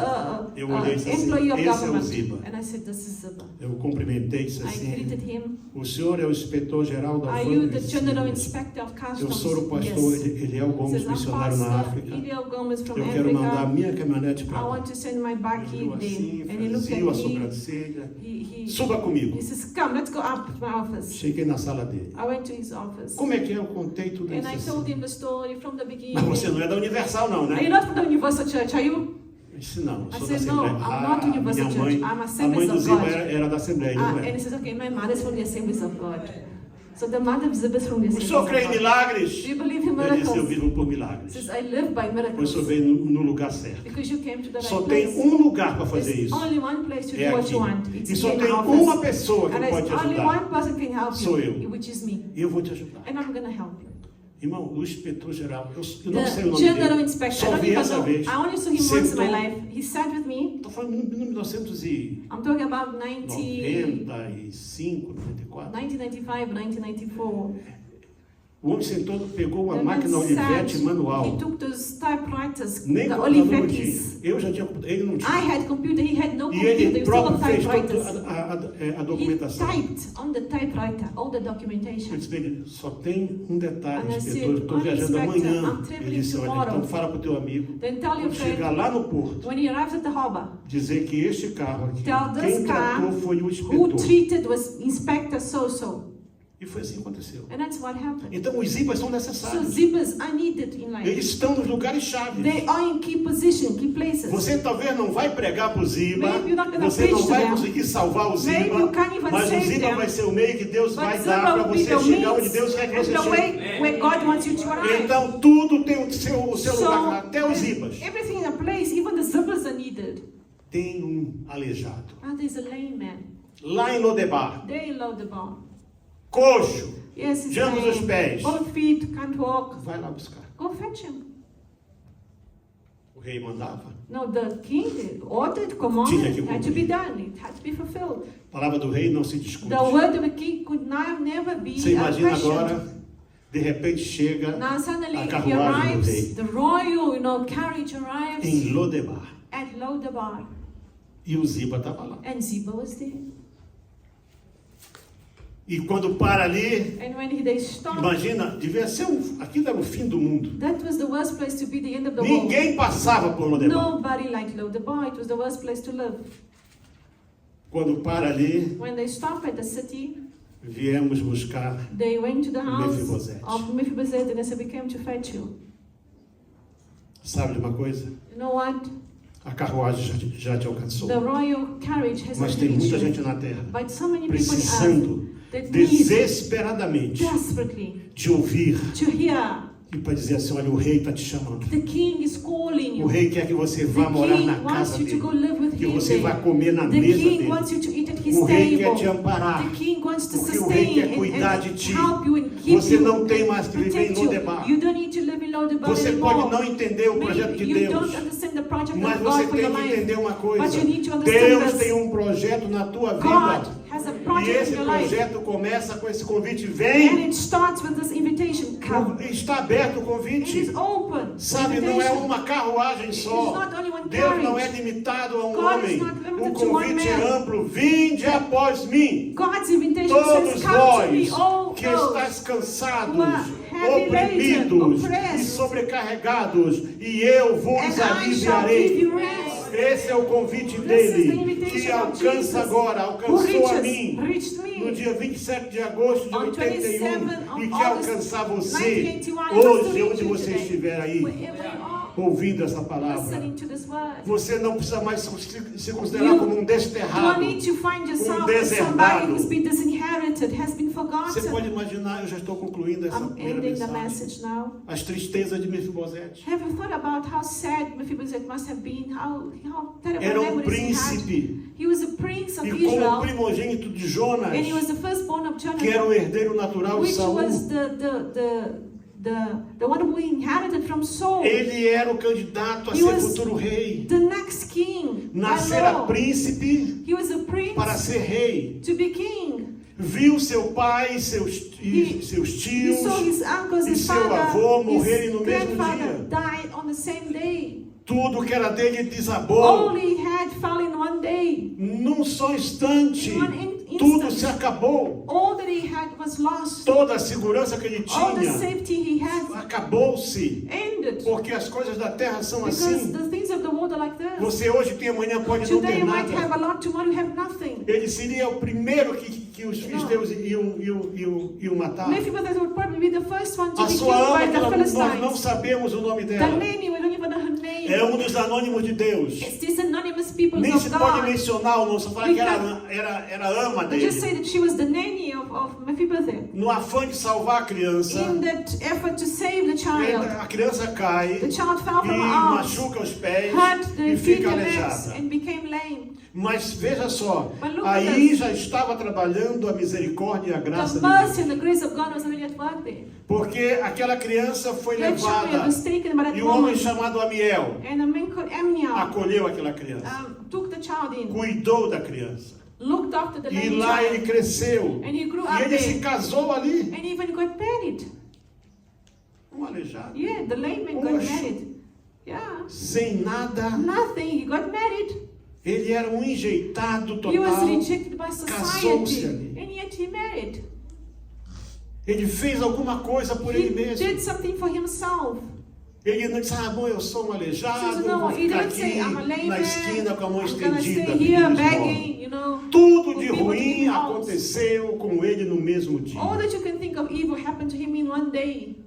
Eu olhei e disse assim, employee of esse é o government. Ziba. And I said, this is Ziba. Eu cumprimentei e disse I assim, greeted him. o senhor é o inspetor-geral da Are you the alfândega? General Inspector of Eu Customs? sou o pastor Yes. Eliel He Gomes, says, I'm missionário na Pastor África. Eliel Gomes from Eu quero mandar a Africa. minha caminhonete I para lá. want to send my buggy Ele olhou assim, there. And he looked franziu a at me. sobrancelha. He Suba comigo. says, come, let's go up to my office. Cheguei na sala dele. I went to his office. Como é que é? Eu contei tudo And isso I told assim. him the story from the beginning. Mas você não é da Universal não, Are you né? not from the Universal Church, are you? Eu disse, não, eu I sou da said, no, Assembleia. I'm not Universal minha Church. mãe, I'm a mãe Assemblies do of Ziba God. era da Assembleia, eu não And he é. says, okay, my mother's from the Assemblies of God. So the mother of Ziba is from the O Assemblies senhor of crê em God. milagres? Do you believe in Eu disse, eu miracles? vivo por He milagres. says, I live by Pois o miracles. senhor veio no lugar certo. Because you came to the Só right tem place. um lugar para fazer There's isso. only one place to É do what aqui. you want. It's E só in tem our uma office. pessoa que And pode there's te only ajudar. one person can help Sou you, eu. which is me. E eu vou te ajudar. And I'm going to help you. Irmão, o inspetor-geral, eu não sei o The nome General dele. Inspector, Só I don't vi even essa know. vez. I only saw him once in my Sentou. life. He sat with me. Estou falando em 1995, I'm talking about 1995, 94. 1994. O homem sentou, pegou uma The man máquina Olivetti sat, manual. He took those typewriters, Nem the computador tinha. Olivettis. Eu já tinha, ele não I tinha. had computer, he had no E computer, ele he was all próprio fez typewriters. toda a He documentação. typed on the typewriter all the Eu documentation. disse dele, só tem um detalhe, And I inspetor, said, eu estou "Olha, viajando inspector, amanhã." I'm traveling Ele disse, olha, tomorrow. então fala para o teu amigo, Then tell your quando chegar friend, lá no porto, when he arrives at the harbor, dizer que este carro aqui, tell this quem car tratou foi o who inspetor. treated was Inspector so-so. E foi assim que aconteceu. And that's what happened. Então os Zibas são So necessários. zippers are needed in Eles life. estão nos lugares chaves. They are in key position, key places. Você talvez não vai pregar para o Ziba, Maybe you're not gonna você não preach to vai them. conseguir salvar o Maybe Ziba, you can't even mas o save Ziba them. vai ser o meio que Deus But vai Ziba dar para will be você the chegar onde means Deus quer que and você the chegue. way where God wants you to arrive. Então tudo tem o seu So, lugar, até os Zibas. everything in a place, even the zippers are needed. Tem um aleijado. Ah, there's a lame man. Lá em Lodebar, They load the bar. coxo, Yes, he's de ambos os lame. pés. Both feet, can't walk. Vai lá buscar. Go fetch him. O rei mandava. No, the king ordered, Tinha commanded, que it had to be cumprir. done. It had to be fulfilled. A palavra do rei não se discute. The word of the king could never be Você imagina questioned. agora, de repente chega Now suddenly a he carruagem do arrives, rei the royal, carriage arrives em Lodebar. at Lodabar, E o Ziba estava lá. and Ziba was there. E quando para ali, And when they stopped, imagina, devia ser aquilo era o fim do mundo. that was the worst place to be, the end of the world. Ninguém passava por Lodebar. Nobody liked Lodabar. It was the worst place to live. Quando para ali, When they stopped at the city, viemos buscar. they went to the house Mephibosheth. of Mephibosheth and they said, we came to fetch you. Sabe de uma coisa? You know what? A carruagem já te alcançou. The royal carriage has Mas tem reached muita you. gente na terra But so many people in earth precisando that need desesperadamente desperately te ouvir to hear e para dizer assim, olha, o rei está te chamando. the king is calling O you. rei quer que você The vá morar na king wants casa you to go dele, live with que him você there. vá comer na The mesa king dele. wants you to eat at his O rei quer te table. amparar, The king wants to porque o rei sustain quer cuidar de and ti. help you and keep Você you não tem and mais que viver em protect you. Lodebar. You don't need to live in Lodebar Você anymore. pode não entender o projeto Maybe de you Deus, don't understand the project mas of você God for tem your que life. entender uma coisa. But you need to understand Deus this. tem um projeto na tua God vida. has a E project esse in your life. projeto começa com esse convite. And Vem! it starts with this invitation. Come. Está aberto o It convite. is open. Sabe, não é uma carruagem It is só. not only one Deus não é carriage. limitado a um God homem. is not limited O to one convite é man. amplo. Vinde após mim. God's invitation Todos says, come to me, vós all que those estáis cansados, who are heavy laden, oprimidos oppressed, e sobrecarregados, e eu vos and I shall give aliviarei. you rest. Esse é o convite This is the dele, invitation que of alcança Jesus, agora, who alcançou a mim. reached No me. dia 27 de agosto de On 81, 27 e of que August alcançar você 1981, hoje, it onde was você today. estiver aí, Wherever you are, ouvindo essa palavra. listening to this word. Você não precisa mais se considerar You como um don't desterrado. need to find yourself as deserdado. somebody who's been disinherited, has been Você pode forgotten. imaginar, eu já estou concluindo essa I'm primeira ending the mensagem. message now. As tristezas de Mefibosete. Have you thought about how sad Mephibosheth must have been? How terrible Era memories he had? príncipe. He was a prince of E como Israel, primogênito de Jonas, and he was the firstborn of que era o Jonathan, herdeiro natural de which Saul, was the one who inherited from Saul. ele era o candidato a He ser was futuro rei. The next king. by Nascera law. príncipe He was a prince para ser rei. to be king. Viu seu pai, seus He tios saw his uncles, e his seu father, avô his morrerem no mesmo grandfather dia. died on the same day. Tudo que era dele desabou. All he had fell in one day. Num só instante, In one tudo instant. se acabou. All that he had was lost. Toda a segurança que ele All the tinha safety he had acabou-se. ended. Porque as coisas da terra são Because assim. the things of the world are like this. Você hoje tem, amanhã pode não Today ter you might have nada. a lot, tomorrow you have nothing. Ele seria o primeiro que os filisteus iam matar. Mephibosheth would probably be the first one to A be killed sua by ama, the nós não Philistines. sabemos o nome The dela. name, we don't even know her name. É um dos anônimos de Deus. It's these anonymous people Nem of se pode God. mencionar o nome, só falar que era ama They just say dele. that she was the nanny of Mephibosheth. No afã de salvar a criança, In that effort to save the child, a criança cai the child fell e from her arms, machuca os pés hurt the e feet fica and legs, aleijada. and became lame. Mas veja só, But look at aí this. já estava trabalhando a misericórdia e a graça The de mercy Deus. and the grace of God was already at work there. Porque aquela criança foi That child levada was taken by that e um homem woman, chamado Amiel and a man called Amniel acolheu aquela criança, took the child in, cuidou da criança. looked after the E lame lá ele child, cresceu. and he grew E up ele se there, casou ali. and even got married. Aleijado. Yeah, the lame man got Oxe. married. Yeah, Sem nada. nothing, he got married. Ele era um enjeitado He was total. rejected by Casou-se society, ali. and yet he married. Ele fez alguma coisa por He ele mesmo. did something for himself. Ele não disse, bom, eu sou um aleijado, So, no, vou he ficar didn't say, aqui I'm a lame na esquina com a mão man, I'm gonna estendida. stay here pedindo esmola." begging, you know. Tudo for de people to give ruim him alms. aconteceu com ele no mesmo dia. All that you can think of evil happened to him in one day.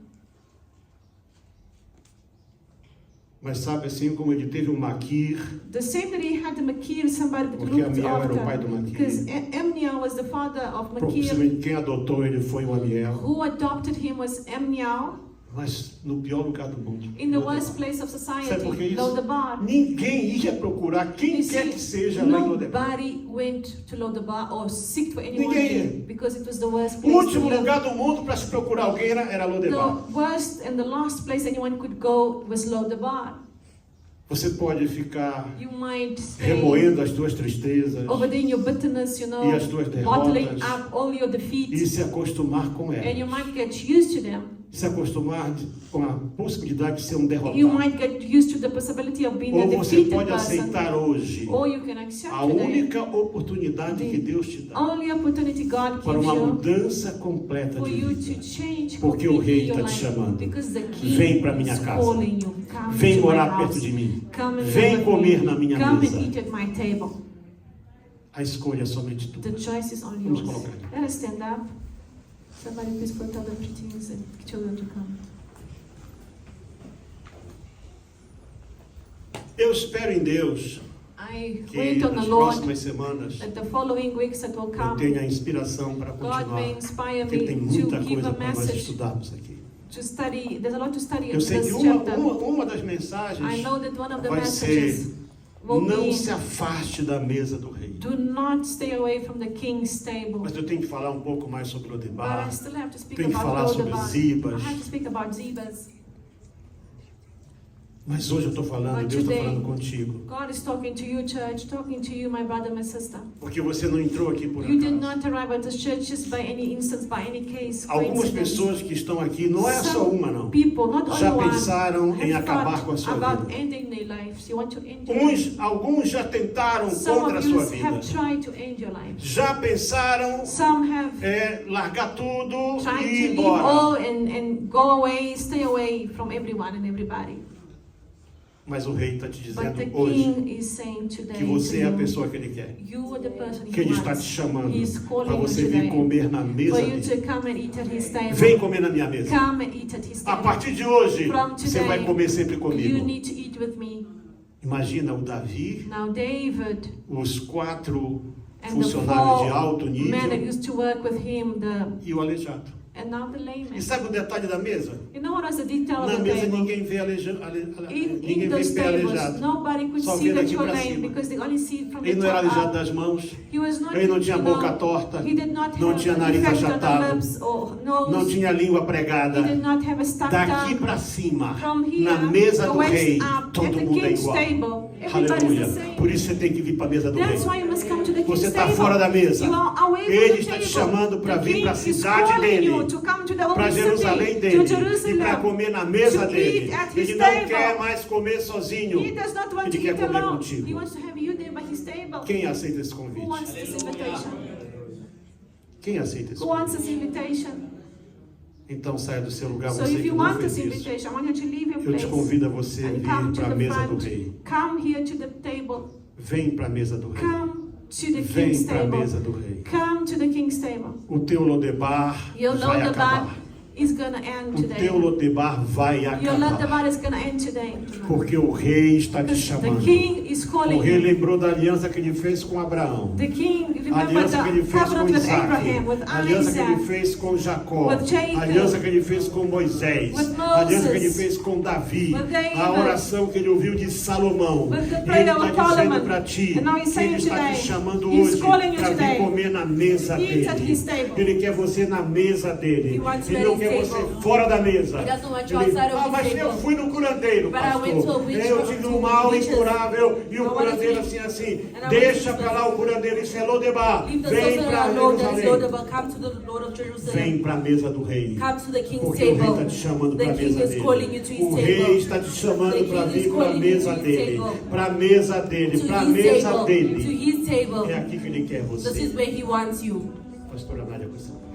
Mas sabe, assim como ele teve um Maquir, The same that he had a Makir, somebody that porque looked Amiel era o pai after. do Because Maquir. Amniel was the father of Makir. Possivelmente quem adotou ele foi o Amiel. Who adopted him was Amniel, Mas no pior lugar do mundo. in the worst place of Sabe por que society, isso? Lodabar. Ninguém ia procurar quem You quer see, que seja lá em Lodebar. nobody went to Lodabar or seeked for anyone Ninguém there ia. because it was the worst O place to último live. lugar do mundo para se procurar alguém era Lodebar. The worst and the last place anyone could go was Lodabar. Você pode ficar You might stay remoendo as tuas tristezas over there in your bitterness, you know, e as tuas bottling derrotas up all your e defeats, se acostumar com and you elas. might get used to them. Se acostumar com a possibilidade de ser um You derrotado. might get used to the possibility of being a Ou você defeated pode person, aceitar hoje or you can accept a today única oportunidade que Deus te dá only opportunity God para gives uma you mudança completa for de you vida. to change Porque o completely Rei your está te life, chamando. because the King Vem para minha is casa. calling you. Come Vem to my morar house. perto de mim. Come and Vem live with comer me. na minha Come mesa. and eat at my table. A escolha é somente tua. The choice is only Vamos yours. colocar. Let us stand up. Somebody please put other preteens and children to come. Eu espero em Deus I que wait on the nas Lord próximas semanas that the following weeks that will eu come, tenha inspiração para God continuar. may inspire Porque me tem to muita give coisa a para nós message, estudarmos aqui. to study. There's a lot to study in Eu sei this que chapter. uma das mensagens I know that one of the vai messages ser: will não be, se afaste da mesa do rei. do not stay away from the king's table. Mas eu tenho que falar um pouco mais sobre But Lodebar. I still have to speak Tenho que falar about sobre Lodabar. Zibas. I have to speak about Zibas. Mas hoje eu estou falando, But Deus está today, falando contigo. God is talking to you, church, talking to you, my brother, my sister. Porque você não entrou aqui por You did acaso. not arrive at this church just by any instance, by any case. Algumas coincidence. pessoas que estão aqui, não é só uma não, People, not only já one, pensaram em have acabar com a thought sua about vida. ending their lives. You want to end your life. Alguns já tentaram Some contra a of you sua vida. have tried to end your life. Já pensaram Some have largar tudo e tried ir to leave all embora. and go away, stay away from everyone and everybody. Mas o rei está te But the dizendo hoje king is saying today que você é a to pessoa que ele quer. you, you are the person Que he ele está te wants. chamando He is calling para you você vir today comer na mesa for you dele. to come and eat at his table. Vem comer na minha mesa. Come and eat at his A table. partir de hoje, From você today, vai comer sempre You comigo. need to eat with me. Imagina o Davi, Now David os 4 and the funcionários de alto 4 men that nível used to work with him, e o aleijado. and now the layman. E sabe o detalhe da mesa? You know what was the detail Na of the mesa table? ninguém vê In ninguém vê those pé tables, aleijado. nobody could Só see vê that daqui you're pra lame cima. because they only see it from the Ele não era top aleijado up. das mãos, He was not, ele não tinha you boca know, torta, he did not não have tinha an nariz effect on the achatado, lips or nose. não tinha língua He pregada. did not have a stuck Daqui tongue. para cima, From here, na mesa the do waist rei, up, at todo the mundo é king's igual. table, everybody's Aleluia. the same. Por isso você tem que vir para a mesa do rei. That's why you must come to the Você king's está table. fora da mesa. You are away from Ele the está te table. chamando para The vir king para a is cidade calling dele, you to come to the holy para Jerusalém city, dele to e para Jerusalem, comer na mesa to dele. eat at his Ele não table. quer mais comer sozinho. He does not want Ele to quer eat comer alone. He contigo. wants to have you there by his table. Quem aceita esse Who convite? wants this invitation? Quem aceita esse Who wants convite? this invitation? Então saia do seu lugar, So você if que you não want this fez isso. invitation, I want you to leave your Eu te place convido a você and vir come to para a the mesa do front. rei. Come here to the table. Vem para a mesa do rei. Come to the Vem king's para a table. mesa do rei. Come to the king's table. O teu Lodebar Your vai Lodebar acabar. is gonna end O today. teu Lodebar vai Your acabar. Lodebar is gonna end today. Porque o rei está te Because the chamando. king is O calling rei you. lembrou da aliança que ele fez com Abraão. The king, A remember aliança que ele the fez com covenant with Isaac. Abraham, with A aliança que ele Isaac, fez com Jacó. with Jacob, A aliança que ele fez com Moisés. with A aliança que ele Moses, fez com Davi. with David, A oração que ele ouviu de Salomão. with the E prayer ele of está dizendo Solomon. para ti And now he's que ele saying está today, te chamando he's hoje calling you para vir today. comer na mesa Eat at dele. his table. Ele quer você na mesa dele. He wants Ele you não at quer his você table. fora da mesa. He doesn't want you Ele, outside of his mas eu table. fui no curandeiro, But I went to a pastor. witch Eu tive to um mal witches. incurável. E o I wanted curandeiro to- assim, And I deixa wanted to- para lá o curandeiro, isso é Lodebar. Leave the Vem sorcerer para alone, that is Jerusalém. Lodebar. Come to the Lord of Jerusalem. Vem para a mesa do rei. Come to the king's Porque o rei está table. te chamando The para a king mesa is calling you dele. to his O table. rei está te chamando The para king is vir para a calling you mesa to his dele. table. Para a mesa dele. To Para a his mesa table. To dele. his table. É aqui que ele quer This você. is where he wants you. Pastora Nádia, com essa parte.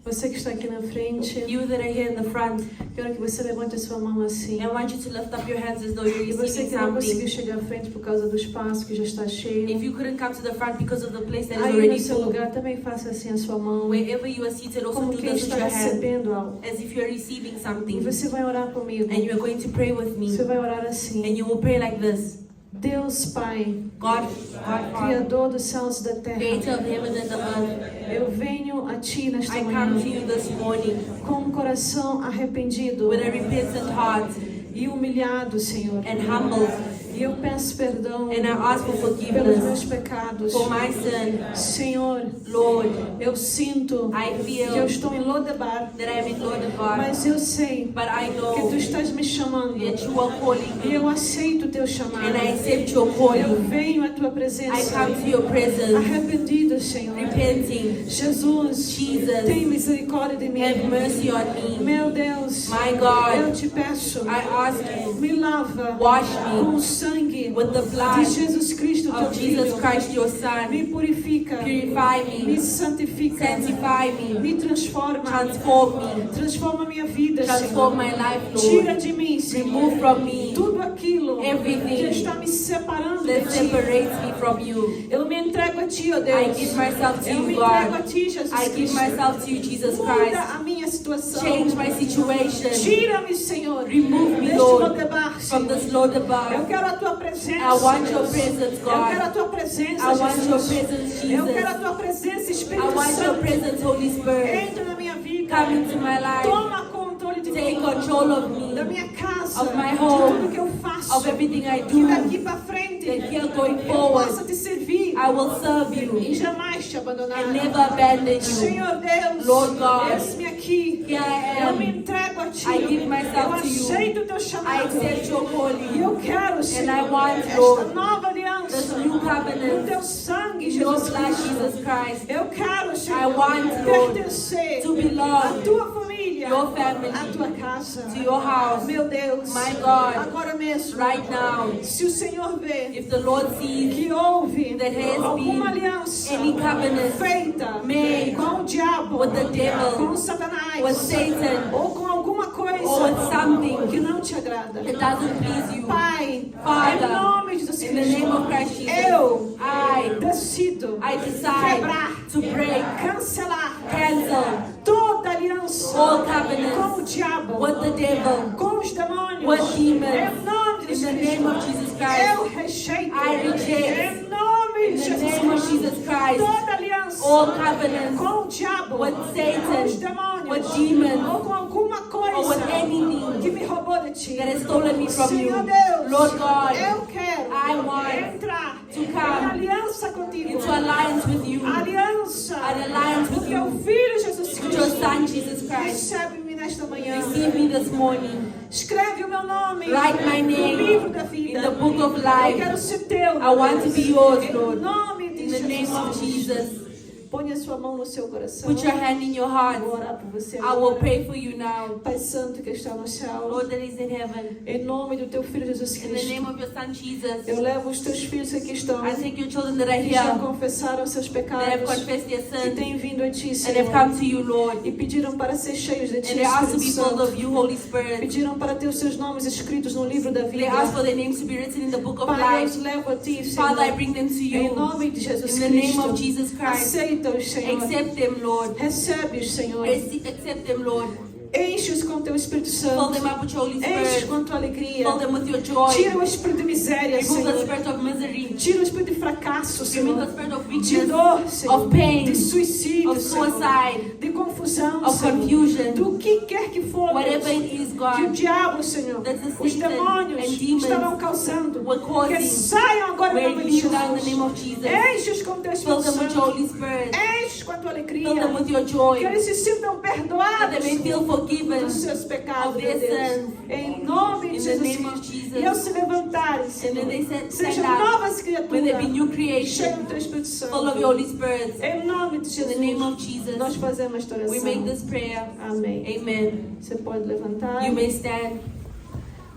Você que está aqui na frente, You that are here in the front, quero que você levante a sua mão assim. I want you to lift up your hands as though you're E você receiving que não conseguiu something. chegar à frente por causa do espaço que já está cheio, If you couldn't come to the front because of the place that is aí no already seu full, lugar também faça assim a sua mão, wherever you are seated, also como do quem this with está your hand, recebendo algo. as if you're receiving E something. você vai orar comigo. And you are going to pray with me. Você vai orar And assim. you will pray like this. Deus Pai, God, Father, Criador dos céus e da terra, Creator of heaven and the earth, eu venho a Ti nesta I come manhã to you this morning com um coração arrependido with a repentant heart e humilhado, Senhor. and humbled, E eu peço perdão and I ask for pelos forgiveness meus pecados. for my sin. Senhor, Lord, eu sinto I que eu feel estou em Lodebar, that I am in Lodebar, mas eu sei but I que know Tu estás me chamando that you are calling e me, eu aceito o Teu chamado. and I accept your Eu calling. venho à Tua I presença come to your presence, arrependido, Senhor. repenting. Jesus, Jesus, tem misericórdia de mim. have mercy on me. Meu Deus, My eu God, te peço, I ask you, me lava wash com me o sangue with the de blood Jesus Cristo, Teu of Jesus Filho. Christ, your Son. Me purifica, Purify me me, santifica, sanctify me, me transforma, transform me, transforma minha vida, transform Senhor. my life, Tira Lord. de mim, Senhor, Remove from me tudo aquilo everything que está me separando de that Ti. separates me from you. Eu me entrego a Ti, ó I Deus. give myself to Eu me you, entrego a God. Ti, Jesus I give Cristo. myself to you, Jesus Muda Christ. a minha situação. Change my situation. Tira-me, Senhor. Remove me, Deste Lord, Lodebar, from Senhor. this Eu Lodebar. quero a Tua presença. I want your Deus. presence, Eu quero a God. Tua presença, I want your Jesus. presence, Eu quero a Jesus. Tua presença, I Espírito want your Santo. presence, Holy Spirit. Entra na minha vida. Come into my life. Toma controle de take control of da me, minha casa, of my de home, tudo que eu faço, of everything I que do, daqui para frente that here going eu possa forward, te servir I will serve e you jamais te abandonar. and never abandon you. Senhor Deus, Lord God, eis-me aqui. Here I Eu am. me entrego a Ti. I give myself Eu to you. aceito o Teu I chamado. accept your E calling, eu quero, Senhor, want, esta Lord, nova this aliança new no covenant, Teu sangue, your Jesus blood, Cristo. Jesus Christ, Eu quero, I Senhor, want, Lord, pertencer to belong, à Tua família, your family, à Tua casa. to your house. Meu Deus, My God, agora mesmo, right now, se o Senhor vê if the Lord sees que houve that has alguma been aliança any covenant feita made com o diabo, with the devil, com Satanás, with Satan, ou com alguma coisa or with something que não te agrada, that doesn't please you, Pai, Father, em nome de Jesus in the name of Christ Cristo, Jesus, eu I decido decide quebrar, to break, cancelar cancel toda aliança all com o covenants diabo, with the devil, com os demônios, with demons. em nome de In the Jesus name of Cristo. Jesus Christ, Eu rejeito, I reject. em nome in de the Jesus name of Cristo, Jesus Christ, toda aliança all covenants com o diabo, with Satan, com os demônios, with demons, ou com alguma coisa or with anything que me roubou de ti. that has stolen me from you. Senhor Deus, Lord God, eu quero I want entrar to em come aliança contigo, into alliance with you, aliança an alliance com with teu you, filho Jesus with your Cristo. Son Jesus Christ. Recebe-me nesta manhã. Receive me this morning. Escreve o meu nome Write my no name livro da vida. in the book of Eu life. quero ser teu. I want to be yours, Em Lord. nome de In the name of Jesus. Jesus. Põe a sua mão no seu coração. Put your hand in your heart. Vou orar por você I will agora. pray for you now. Pai Santo que está no céu. Lord that is in heaven. Em nome do teu filho Jesus In the Cristo. name of your Son Jesus. Eu levo os teus filhos que aqui estão. I take your children that are Que já here, confessaram seus that have pecados. confessed their Que sins, têm vindo a ti, and have Senhor. come to you, Lord. E pediram para ser cheios de ti, And they ask to be Espírito filled of Santo. you, Holy Spirit. Pediram para ter os seus nomes escritos no livro da They vida. ask for their names to be written in the book of Pai, eu life. os levo a ti, Father, I Senhor. bring them to Em you. nome de Jesus In the name Cristo. of Jesus Christ. Aceita-os, Senhor. Accept them, Lord. Recebe-os, Senhor. Accept them, Lord. Enche-os com teu Espírito Fill Santo. them up with your Holy Enche-os Spirit. com tua alegria. Fill them with your joy. Tira o espírito de miséria, Remove the Senhor. spirit of misery. Tira o espírito de fracasso, Remove Senhor. the spirit of De weakness, dor, Senhor. of pain, De suicídio, of Senhor. suicide, De confusão, of Senhor. confusion. Do que quer que for, Whatever Deus, it is, que o God, diabo, Senhor, that the os Satan demônios and demons estarão causando, were que causing, saiam agora em we're nome de leaving down in the Jesus. name of Jesus. Enche-os com teu Fill Espírito them with your Santo. Holy Spirit. Enche com a tua Fill alegria. them with your Que joy. eles se sintam That perdoados they may feel forgiven dos seus pecados, of meu their Deus. sins. Em nome de In the Jesus name of Cristo. Jesus. E ao se levantarem, And Senhor, then they stand sejam up. novas When there be criaturas, new cheios creation, do teu Espírito full of your Santo. Holy Spirit. Em nome de In the name of Jesus, Jesus, nós fazemos esta we make oração. this prayer. Amém. Amen. Você pode levantar. You may stand.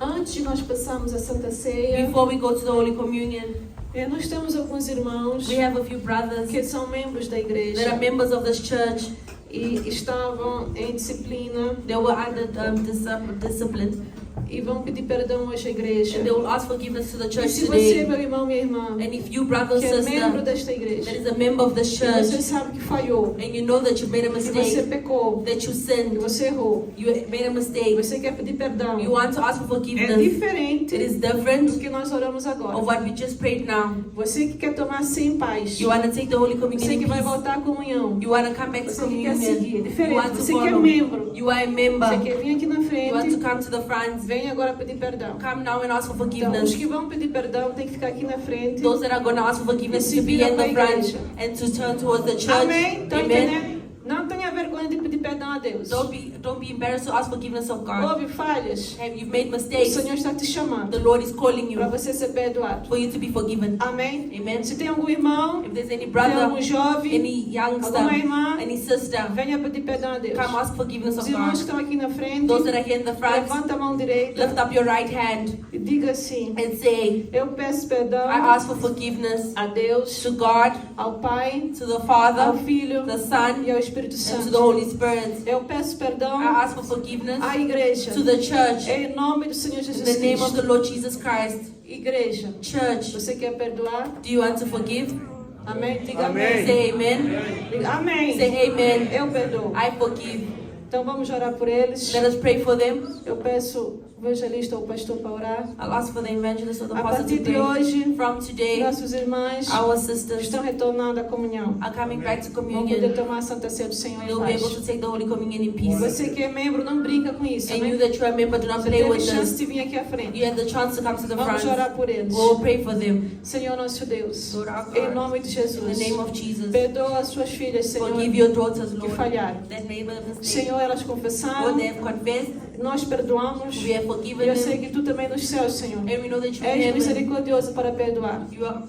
Antes de nós passarmos a Santa Ceia, Before we go to the Holy Communion, nós temos alguns irmãos we have a few brothers que são membros da that are igreja members of this church. e estavam em disciplina They were under discipline, e vão pedir perdão hoje à igreja. and they will ask forgiveness to the E church se você, today. meu irmão, minha irmã, And if you, brother or que é membro sister, desta that igreja, is a member of this e você church, sabe que falhou, and you know that you made a que você mistake, pecou, that you que sinned, você errou, you made a mistake, você quer pedir perdão, you want to ask for é forgiveness, diferente it is do different que nós oramos of agora. what we just prayed now. Você que quer tomar sem paz, You want to take the Holy Communion você in que vai peace. voltar à comunhão, You want to come back to você que quer communion. seguir, You diferente, want to você que é follow. membro, You are a você member. quer vir aqui na You want to frente, come to the front. vem agora pedir perdão. Come now and ask for Então, os forgiveness. que vão pedir perdão têm que ficar aqui na frente. Those that are going to ask for forgiveness Se to be vira in the pra front igreja. and to turn towards the church. Amém? Estão Amen. entendendo? Não tenha vergonha de pedir perdão a Deus. Don't be embarrassed to ask forgiveness of God. Houve falhas, Have you made o mistakes? Senhor está te The chamando Lord is calling para you você ser perdoado. for you to be forgiven. Amém? Amen. Se tem algum irmão, If there's any tem brother, algum jovem, any youngster, alguma irmã, any sister, venha pedir perdão a Deus. come ask forgiveness Os of irmãos que God. estão aqui na frente, Those that are here in the front, levanta a mão direita lift up your right hand e diga assim: and say, eu peço perdão I ask for forgiveness a Deus, to God, ao Pai, to the ao Father, Filho the Son, e ao Espírito and to the Santo. Holy Spirit. Eu peço perdão I ask for forgiveness à igreja. to the church Em nome do Senhor in Jesus the name of Cristo. the Lord Jesus Christ. Igreja, Church, você quer perdoar? do you want to forgive? Amém? Diga Amém. amém. Say amen. Diga amém. Say amen. Eu perdoo. I forgive. Então vamos orar por eles. Let us pray for them. Eu peço evangelista ou pastor para orar. I'll ask for the evangelist or the A pastor partir to de pray. hoje, From today, nossos irmãos our sisters estão retornando à comunhão. are coming back to Vão poder communion. tomar a Santa Ceia do Senhor em You'll be able to paz. take the Holy Communion in peace. Você que é membro, não brinca com isso, And you né? that you are a member, do not Você play teve with chance this. de vir aqui à frente. You have the chance to come to the Vamos front. orar por eles. We'll pray for them. Senhor nosso Deus, Lord our God, em nome de in Jesus, the name of Jesus, perdoa as suas filhas, Senhor, forgive your daughters, que Lord, falharam. that made a mistake. Senhor, elas Lord, confessaram, they have confessed, nós perdoamos. we have E forgiven eu sei them, que tu também nos céus, Senhor, and we know that you és have heaven. misericordioso para perdoar. You are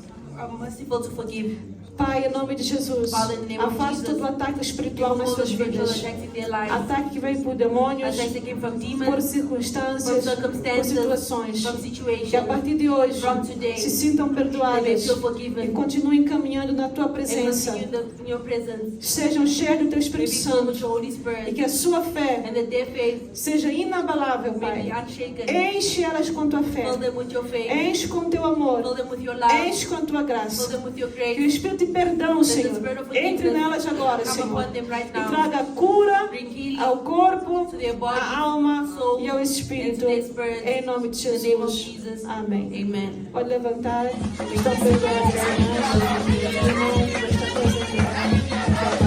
merciful to forgive. Pai, em nome de Jesus, Father, in the name of afaste Jesus, todo ataque espiritual nas All the suas spiritual vidas. attacks in their lives, Ataque que vem por demônios, attacks that came from por demons, circunstâncias, from por circumstances, situações. from Que a situations, partir de hoje from today, se sintam they may perdoadas feel e forgiven continuem caminhando na tua and presença. continue in your presence. Sejam cheios do teu May Espírito be filled with Santo your Holy e Spirit, que a sua fé and that their faith seja inabalável, may be Pai. unshaken. Enche elas com tua fé, Fill them with your faith, enche com teu amor, fill them with your love, enche com tua fill graça. them with your Que o grace. Espírito de perdão, Let the Senhor, spirit of entre forgiveness nelas agora, come Senhor, upon them right e now. traga cura Bring healing ao corpo, to their body, à alma soul, e ao and espírito, to their spirit. em nome de In the name of Jesus. Jesus. Amém. Amen. Pode levantar. Estão perdoados, irmãos. Esta coisa aqui.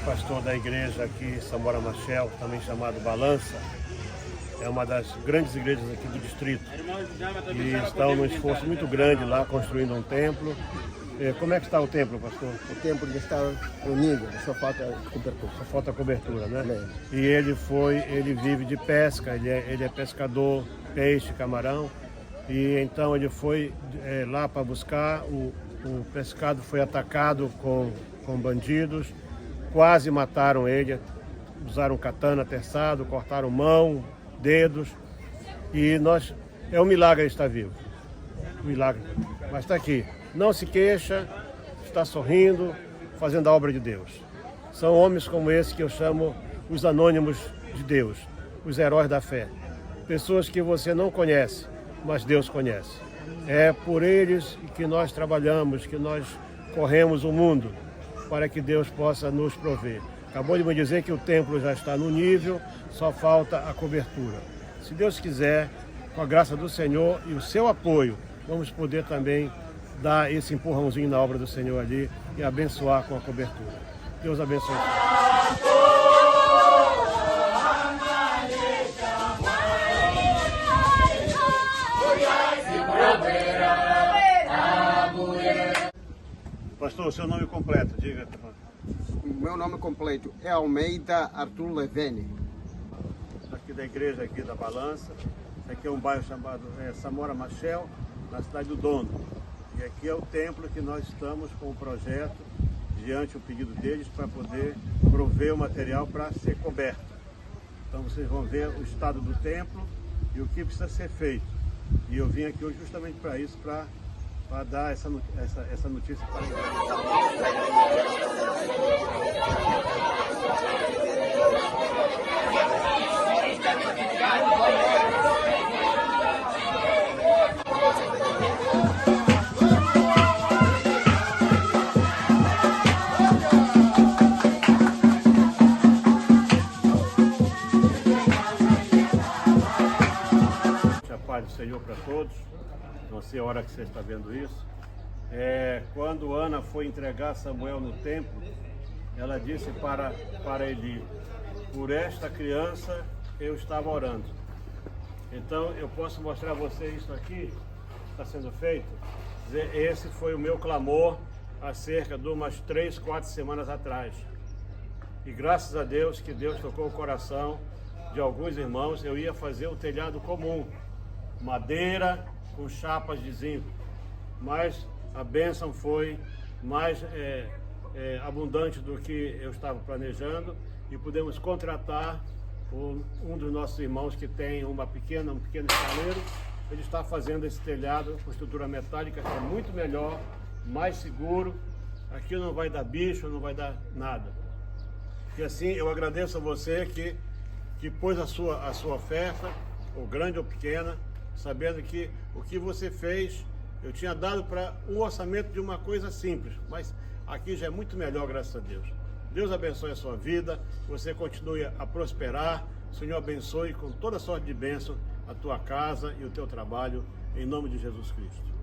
Pastor da igreja aqui, Samora Machel, também chamado Balança, é uma das grandes igrejas aqui do distrito e estão num esforço muito grande lá construindo um templo. Como é que está o templo, pastor? O templo já está unido, só falta cobertura. Só falta cobertura, né? Amém. E ele vive de pesca, ele é pescador, peixe, camarão, e então ele foi lá para buscar, o pescado foi atacado com bandidos, quase mataram ele, usaram katana, terçado, cortaram mão, dedos, e é um milagre ele estar vivo, um milagre, mas está aqui, não se queixa, está sorrindo, fazendo a obra de Deus. São homens como esse que eu chamo os anônimos de Deus, os heróis da fé, pessoas que você não conhece, mas Deus conhece. É por eles que nós trabalhamos, que nós corremos o mundo, para que Deus possa nos prover. Acabou de me dizer que o templo já está no nível, só falta a cobertura. Se Deus quiser, com a graça do Senhor e o seu apoio, vamos poder também dar esse empurrãozinho na obra do Senhor ali e abençoar com a cobertura. Deus abençoe. Pastor, o seu nome completo, diga. O meu nome completo é Almeida Arthur Levene. Aqui da igreja aqui da Balança. Aqui é um bairro chamado Samora Machel, na cidade do Dono. E aqui é o templo que nós estamos com o projeto, diante do pedido deles, para poder prover o material para ser coberto. Então vocês vão ver o estado do templo e o que precisa ser feito. E eu vim aqui hoje justamente para isso, para dar essa notícia para a igreja. A paz do Senhor para todos. Não sei a hora que você está vendo isso. Quando Ana foi entregar Samuel no templo, ela disse para Eli: por esta criança eu estava orando. Então eu posso mostrar a você isso aqui, está sendo feito. Esse foi o meu clamor há cerca de umas 3, 4 semanas atrás. E graças a Deus que Deus tocou o coração de alguns irmãos. Eu ia fazer o telhado comum, madeira com chapas de zinco, mas a bênção foi mais abundante do que eu estava planejando e pudemos contratar um dos nossos irmãos que tem um pequeno estaleiro. Ele está fazendo esse telhado com estrutura metálica, que é muito melhor, mais seguro. Aqui não vai dar bicho, não vai dar nada. E assim eu agradeço a você que pôs a sua oferta, ou grande ou pequena, sabendo que o que você fez, eu tinha dado para um orçamento de uma coisa simples, mas aqui já é muito melhor, graças a Deus. Deus abençoe a sua vida, você continue a prosperar. O Senhor abençoe com toda sorte de bênção a tua casa e o teu trabalho, em nome de Jesus Cristo.